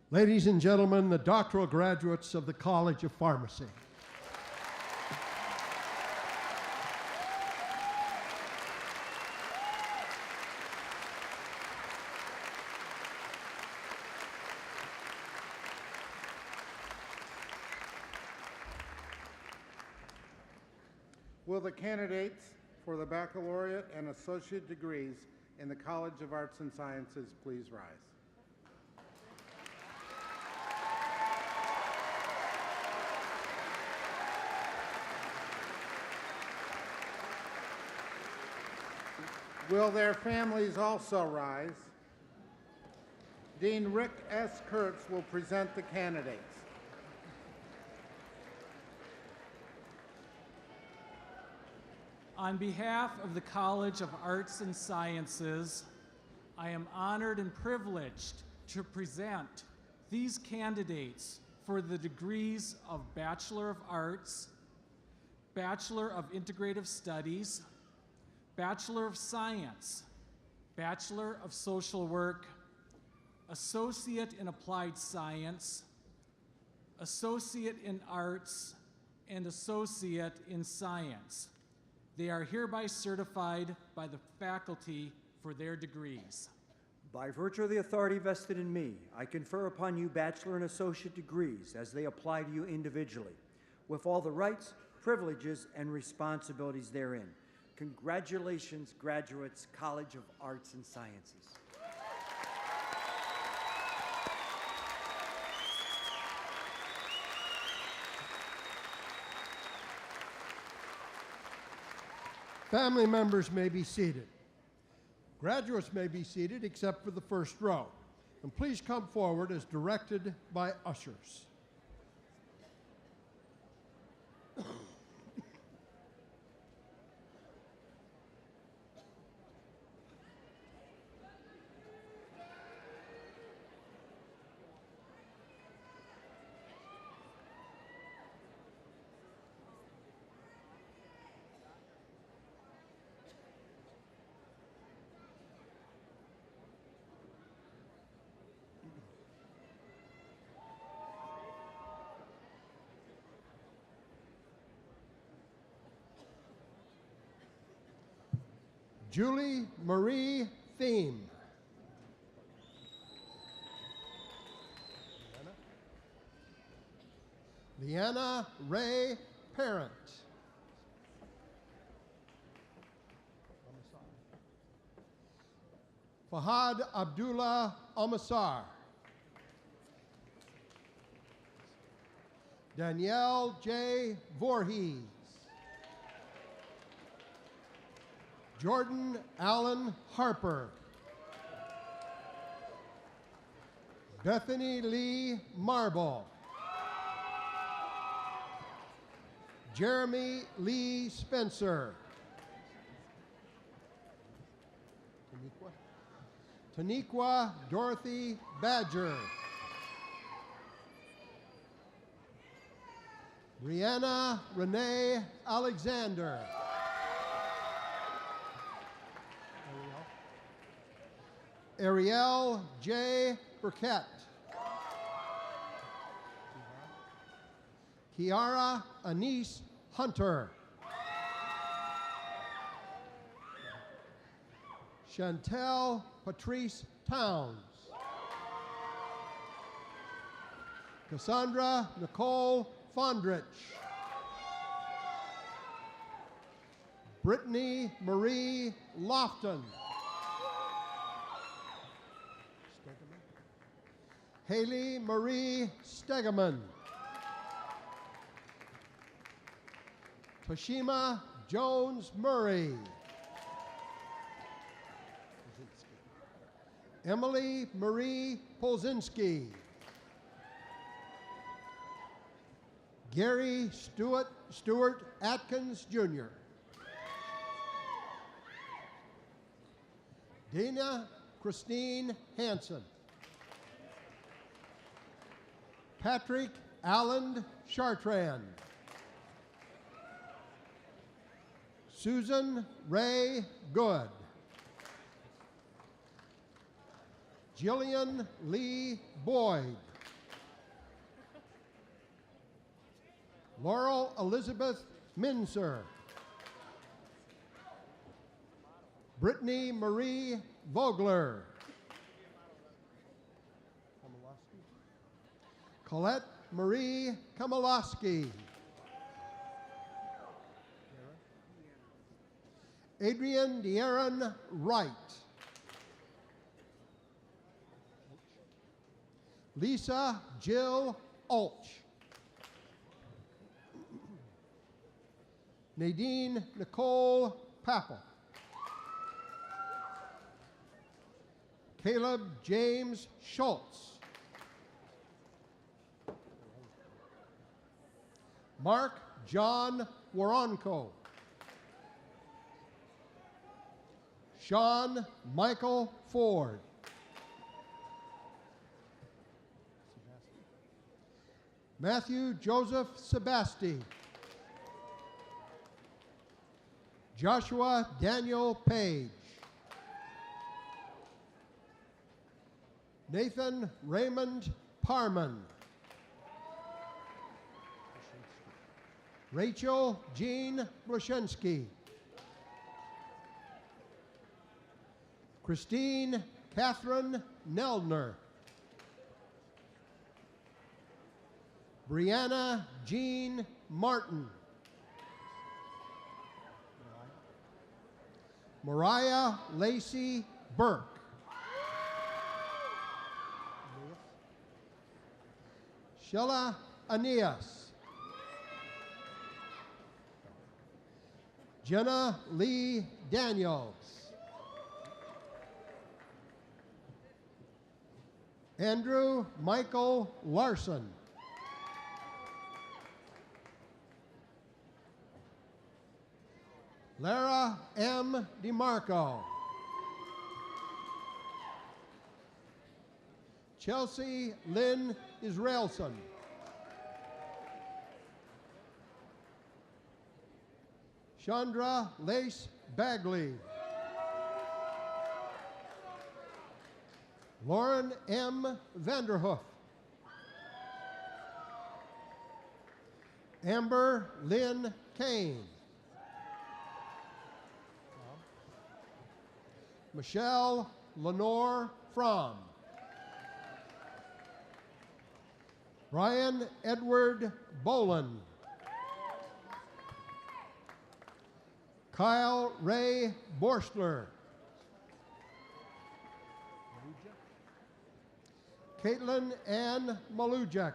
Ladies and gentlemen, the doctoral graduates of the College of Pharmacy. Will the candidates for the baccalaureate and associate degrees in the College of Arts and Sciences please rise? Will their families also rise? Dean Rick S. Kurtz will present the candidates. On behalf of the College of Arts and Sciences, I am honored and privileged to present these candidates for the degrees of Bachelor of Arts, Bachelor of Integrative Studies, Bachelor of Science, Bachelor of Social Work, Associate in Applied Science, Associate in Arts, and Associate in Science. They are hereby certified by the faculty for their degrees. By virtue of the authority vested in me, I confer upon you bachelor and associate degrees as they apply to you individually, with all the rights, privileges, and responsibilities therein. Congratulations, graduates, College of Arts and Sciences. Family members may be seated. Graduates may be seated except for the first row. And please come forward as directed by ushers. Julie Marie Thiem. Leanna Ray Parent. Fahad Abdullah Almasar. Danielle J. Voorhees. Jordan Allen Harper. Bethany Lee Marble. Jeremy Lee Spencer. Taniqua Dorothy Badger. Brianna Renee Alexander. Ariel J. Burkett. Kiara Anise Hunter. Chantel Patrice Towns. Cassandra Nicole Fondrich. Brittany Marie Lofton. Haley Marie Stegeman. Toshima Jones Murray. Emily Marie Polzinski. Gary Stewart Atkins Jr. Dana Christine Hansen. Patrick Allen Chartrand. Susan Ray Good. Jillian Lee Boyd. Laurel Elizabeth Minzer. Brittany Marie Vogler. Colette Marie Kamaloski. Adrian De'Aaron Wright. Lisa Jill Ulch. Nadine Nicole Papel. Caleb James Schultz. Mark John Waronko. Sean Michael Ford. Matthew Joseph Sebasti. Joshua Daniel Page. Nathan Raymond Parman. Rachel Jean Blashinsky. Christine Catherine Neldner. Brianna Jean Martin. Mariah Lacey Burke. Sheila Aeneas. Jenna Lee Daniels. Andrew Michael Larson. Lara M. DeMarco. Chelsea Lynn Israelson. Chandra Lace Bagley. Lauren M. Vanderhoof. Amber Lynn Kane. Michelle Lenore Fromm. Brian Edward Boland. Kyle Ray Borstler. Caitlin Ann Malujek.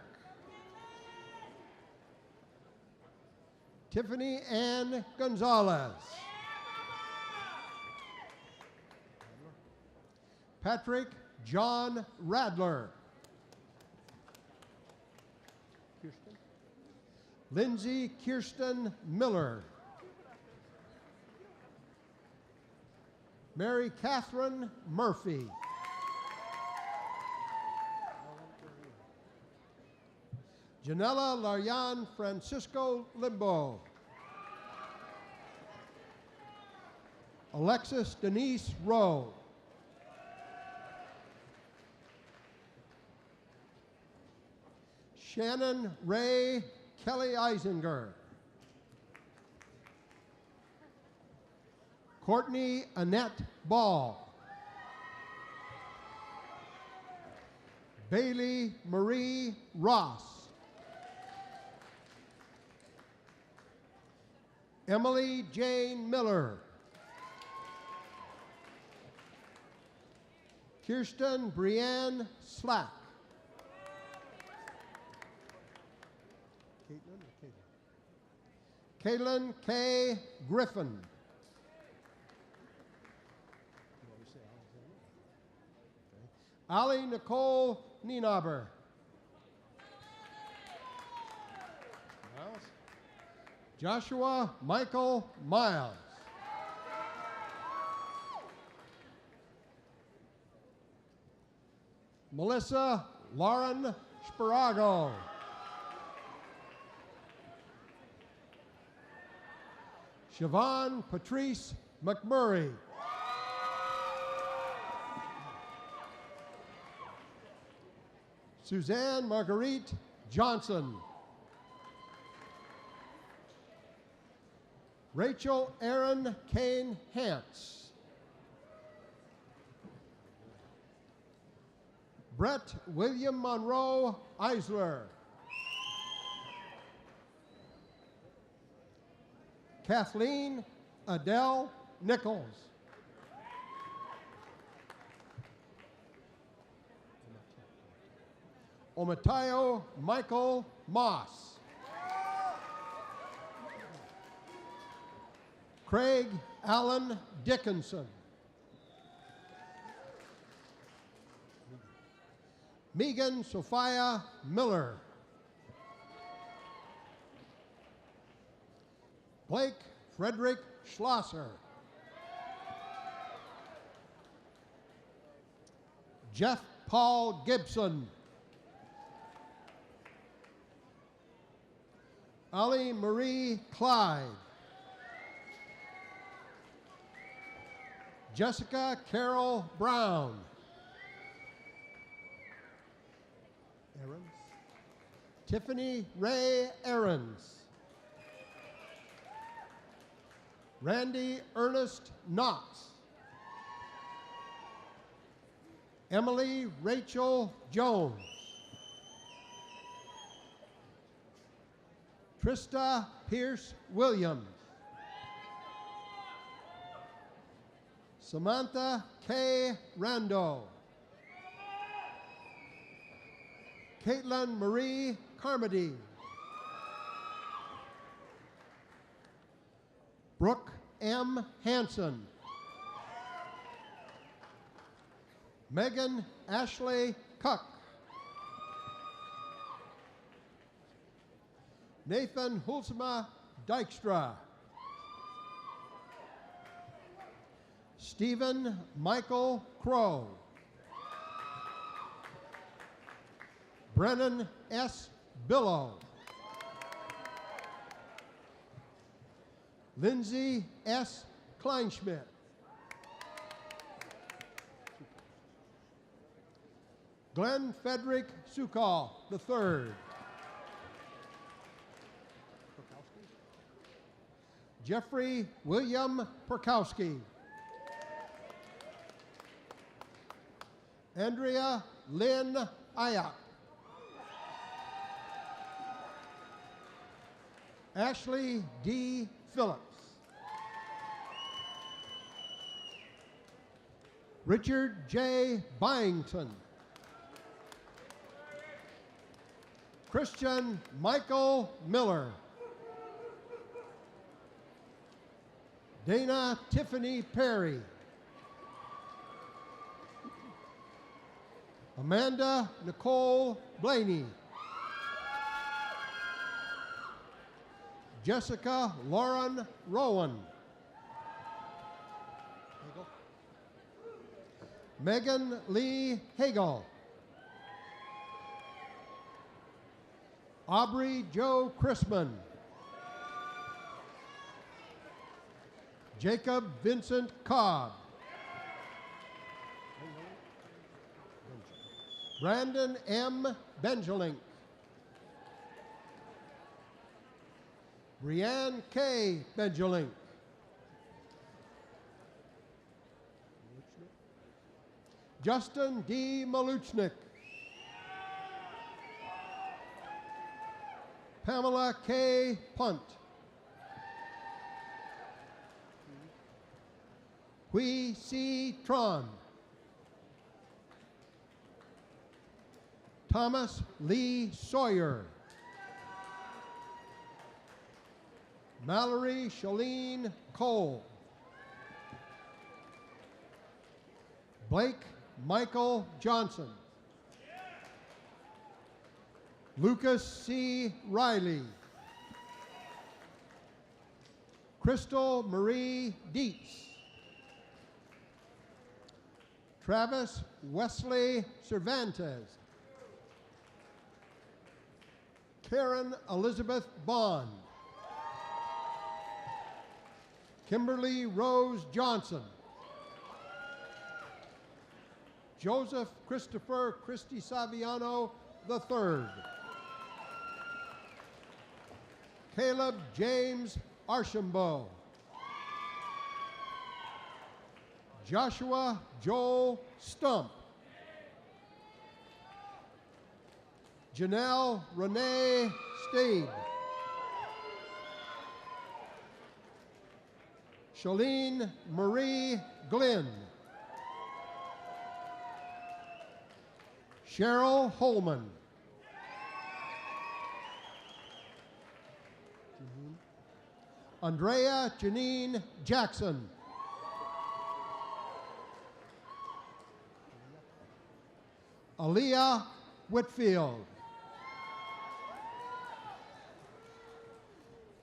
Tiffany Ann Gonzalez. Patrick John Radler. Lindsay Kirsten Miller. Mary Catherine Murphy. Janella Larian Francisco Limbo. Alexis Denise Rowe. Shannon Ray Kelly Eisinger. Courtney Annette Ball. Bailey Marie Ross. Emily Jane Miller. Kirsten Brianne Slack. Caitlin K. Griffin. Ali Nicole Nienaber. Joshua Michael Miles. Melissa Lauren Sparago. Siobhan Patrice McMurray. Suzanne Marguerite Johnson. Rachel Aaron Kane Hance. Brett William Monroe Eisler. Kathleen Adele Nichols. Omatayo Michael Moss. Craig Allen Dickinson. Megan Sophia Miller. Blake Frederick Schlosser. Jeff Paul Gibson. Ali Marie Clyde. Jessica Carol Brown. Aarons. Tiffany Ray Aarons. Randy Ernest Knotts. Emily Rachel Jones. Trista Pierce Williams. Samantha K. Rando. Caitlin Marie Carmody. Brooke M. Hanson. Megan Ashley Cuck. Nathan Hulsma Dykstra. Stephen Michael Crow. Brennan S. Billow. Lindsay S. Kleinschmidt. Glenn Frederick Sukal III. Jeffrey William Perkowski. Andrea Lynn Ayak. Ashley D. Phillips. Richard J. Byington. Christian Michael Miller. Dana Tiffany Perry. Amanda Nicole Blaney. Jessica Lauren Rowan. Megan Lee Hagel. Aubrey Joe Chrisman. Jacob Vincent Cobb. Brandon M. Benjelink. Brianne K. Benjelink. Justin D. Maluchnik. Pamela K. Punt. Hui C. Tron. Thomas Lee Sawyer. Mallory Shalene Cole. Blake Michael Johnson. Lucas C. Riley. Crystal Marie Dietz. Travis Wesley Cervantes. Karen Elizabeth Bond. Kimberly Rose Johnson. Joseph Christopher Christy Saviano III. Caleb James Archambault. Joshua Joel Stump. Janelle Renee Steed. Shalene Marie Glenn. Cheryl Holman. Andrea Janine Jackson. Aaliyah Whitfield.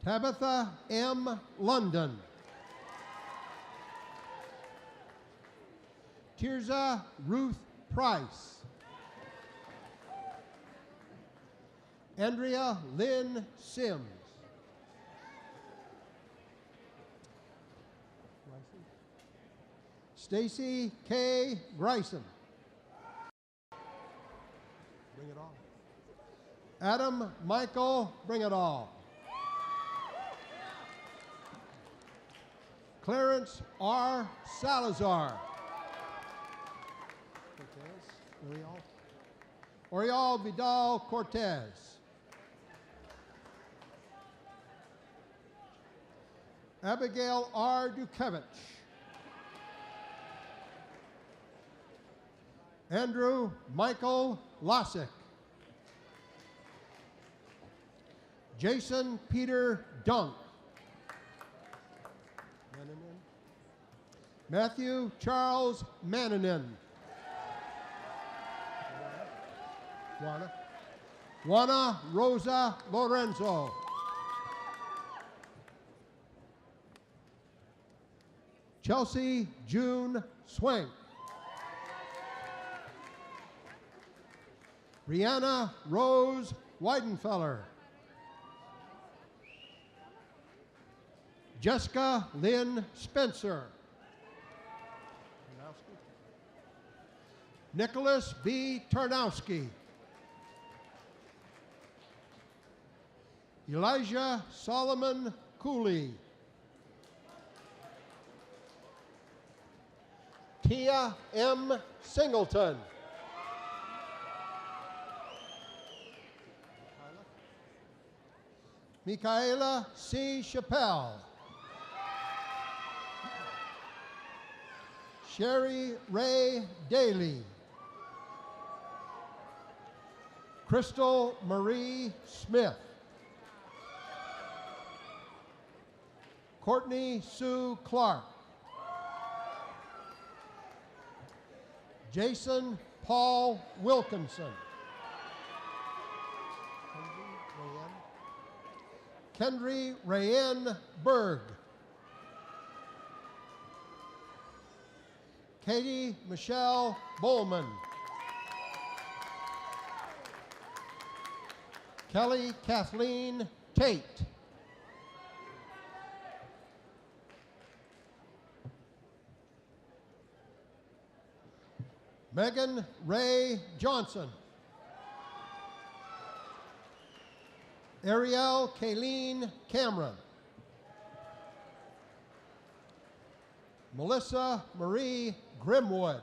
Tabitha M. London. Tirza Ruth Price. Andrea Lynn Sims. Stacy K. Bryson. Bring it on. Adam Michael Bring It All. Clarence R. Salazar. Oriol Vidal Cortez. Abigail R. Dukevich. Andrew Michael Losick. Jason Peter Dunk. Matthew Charles Mannanen. Juana Rosa Lorenzo. Chelsea June Swank. Brianna Rose Weidenfeller. Jessica Lynn Spencer. Nicholas B. Tarnowski. Elijah Solomon Cooley. Tia M. Singleton. Michaela C. Chappelle. Sherry Ray Daly. Crystal Marie Smith. Courtney Sue Clark. Jason Paul Wilkinson. Kendry Rayanne Berg. Katie Michelle Bowman. Kelly Kathleen Tate. Megan Ray Johnson. Ariel Kayleen Cameron. Melissa Marie Grimwood.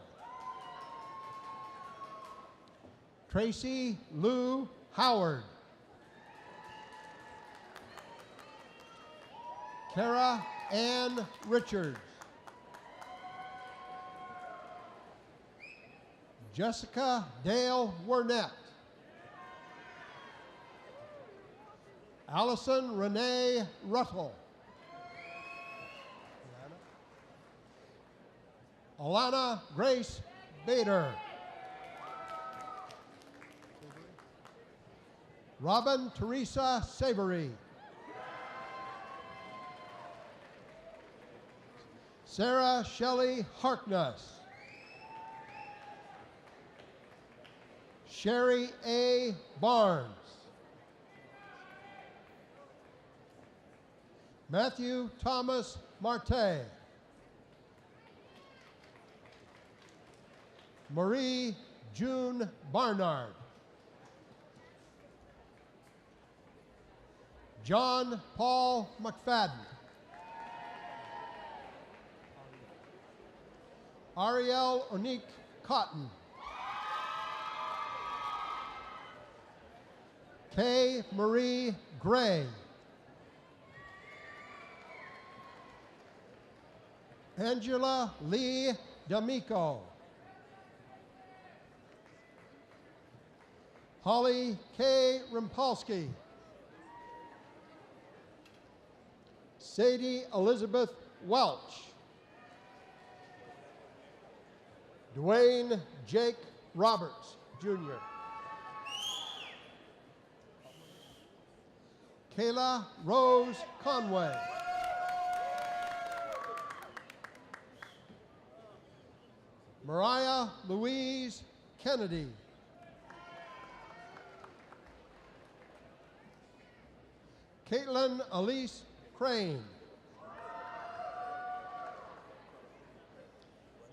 Tracy Lou Howard. Kara Ann Richards. Jessica Dale Wernette. Allison Renee Ruttle. Alana Grace Bader. Robin Teresa Savory. Sarah Shelley Harkness. Sherry A. Barnes. Matthew Thomas Marte. Marie June Barnard. John Paul McFadden. Ariel Onique Cotton. Kay Marie Gray. Angela Lee D'Amico. Holly K. Rimpolsky. Sadie Elizabeth Welch. Dwayne Jake Roberts, Jr. Kayla Rose Conway. Mariah Louise Kennedy. Caitlin Elise Crane.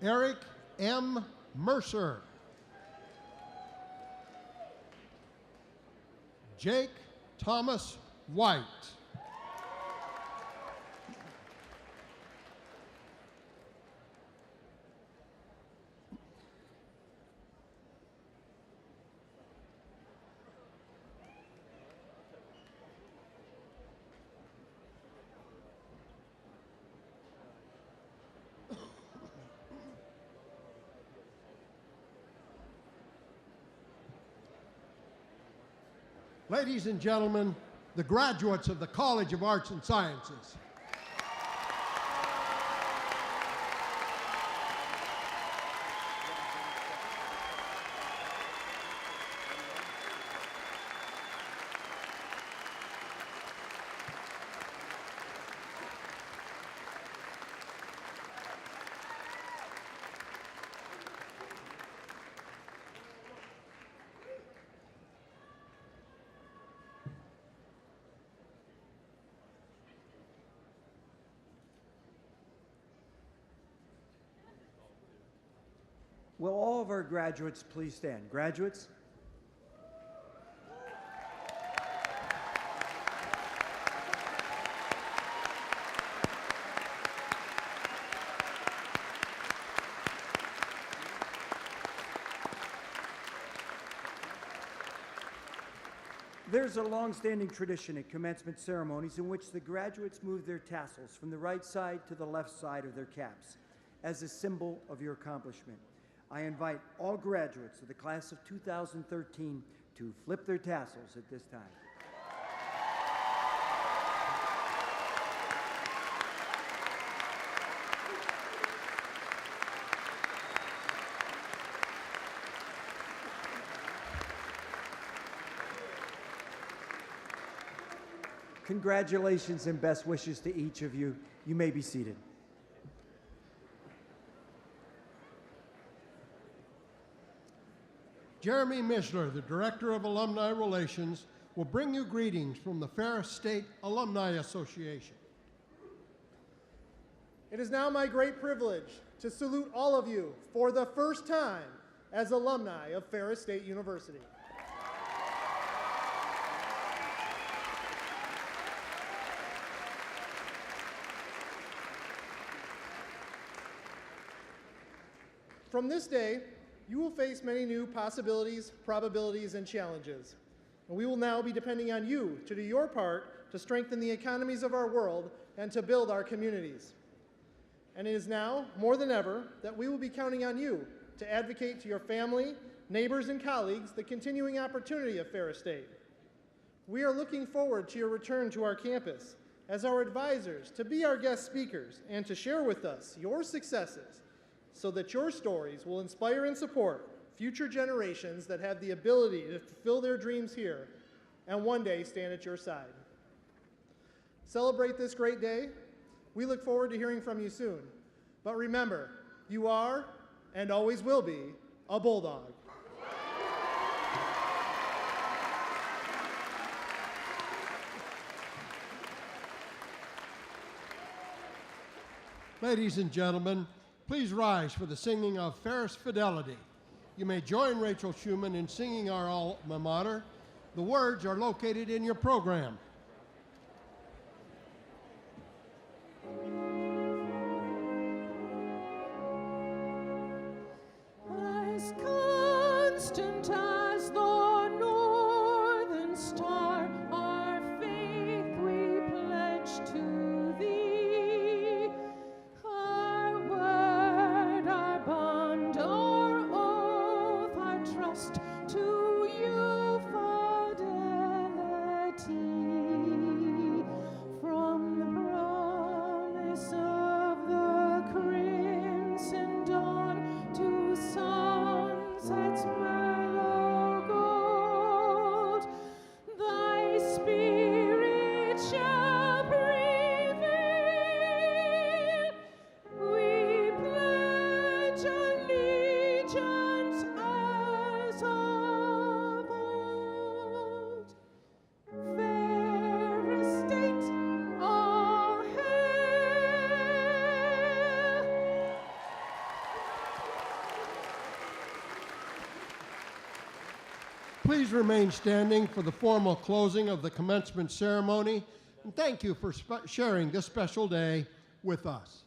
Eric M. Mercer. Jake Thomas White. Ladies and gentlemen, the graduates of the College of Arts and Sciences. Will all of our graduates please stand? Graduates? There's a long-standing tradition at commencement ceremonies in which the graduates move their tassels from the right side to the left side of their caps as a symbol of your accomplishment. I invite all graduates of the class of 2013 to flip their tassels at this time. Congratulations and best wishes to each of you. You may be seated. Jeremy Mishler, the Director of Alumni Relations, will bring you greetings from the Ferris State Alumni Association. It is now my great privilege to salute all of you for the first time as alumni of Ferris State University. From this day, you will face many new possibilities, probabilities, and challenges. And we will now be depending on you to do your part to strengthen the economies of our world and to build our communities. And it is now, more than ever, that we will be counting on you to advocate to your family, neighbors, and colleagues the continuing opportunity of Ferris State. We are looking forward to your return to our campus as our advisors, to be our guest speakers, and to share with us your successes so that your stories will inspire and support future generations that have the ability to fulfill their dreams here and one day stand at your side. Celebrate this great day. We look forward to hearing from you soon. But remember, you are, and always will be, a Bulldog. Ladies and gentlemen, please rise for the singing of Ferris Fidelity. You may join Rachel Schumann in singing our alma mater. The words are located in your program. Please remain standing for the formal closing of the commencement ceremony, and thank you for sharing this special day with us.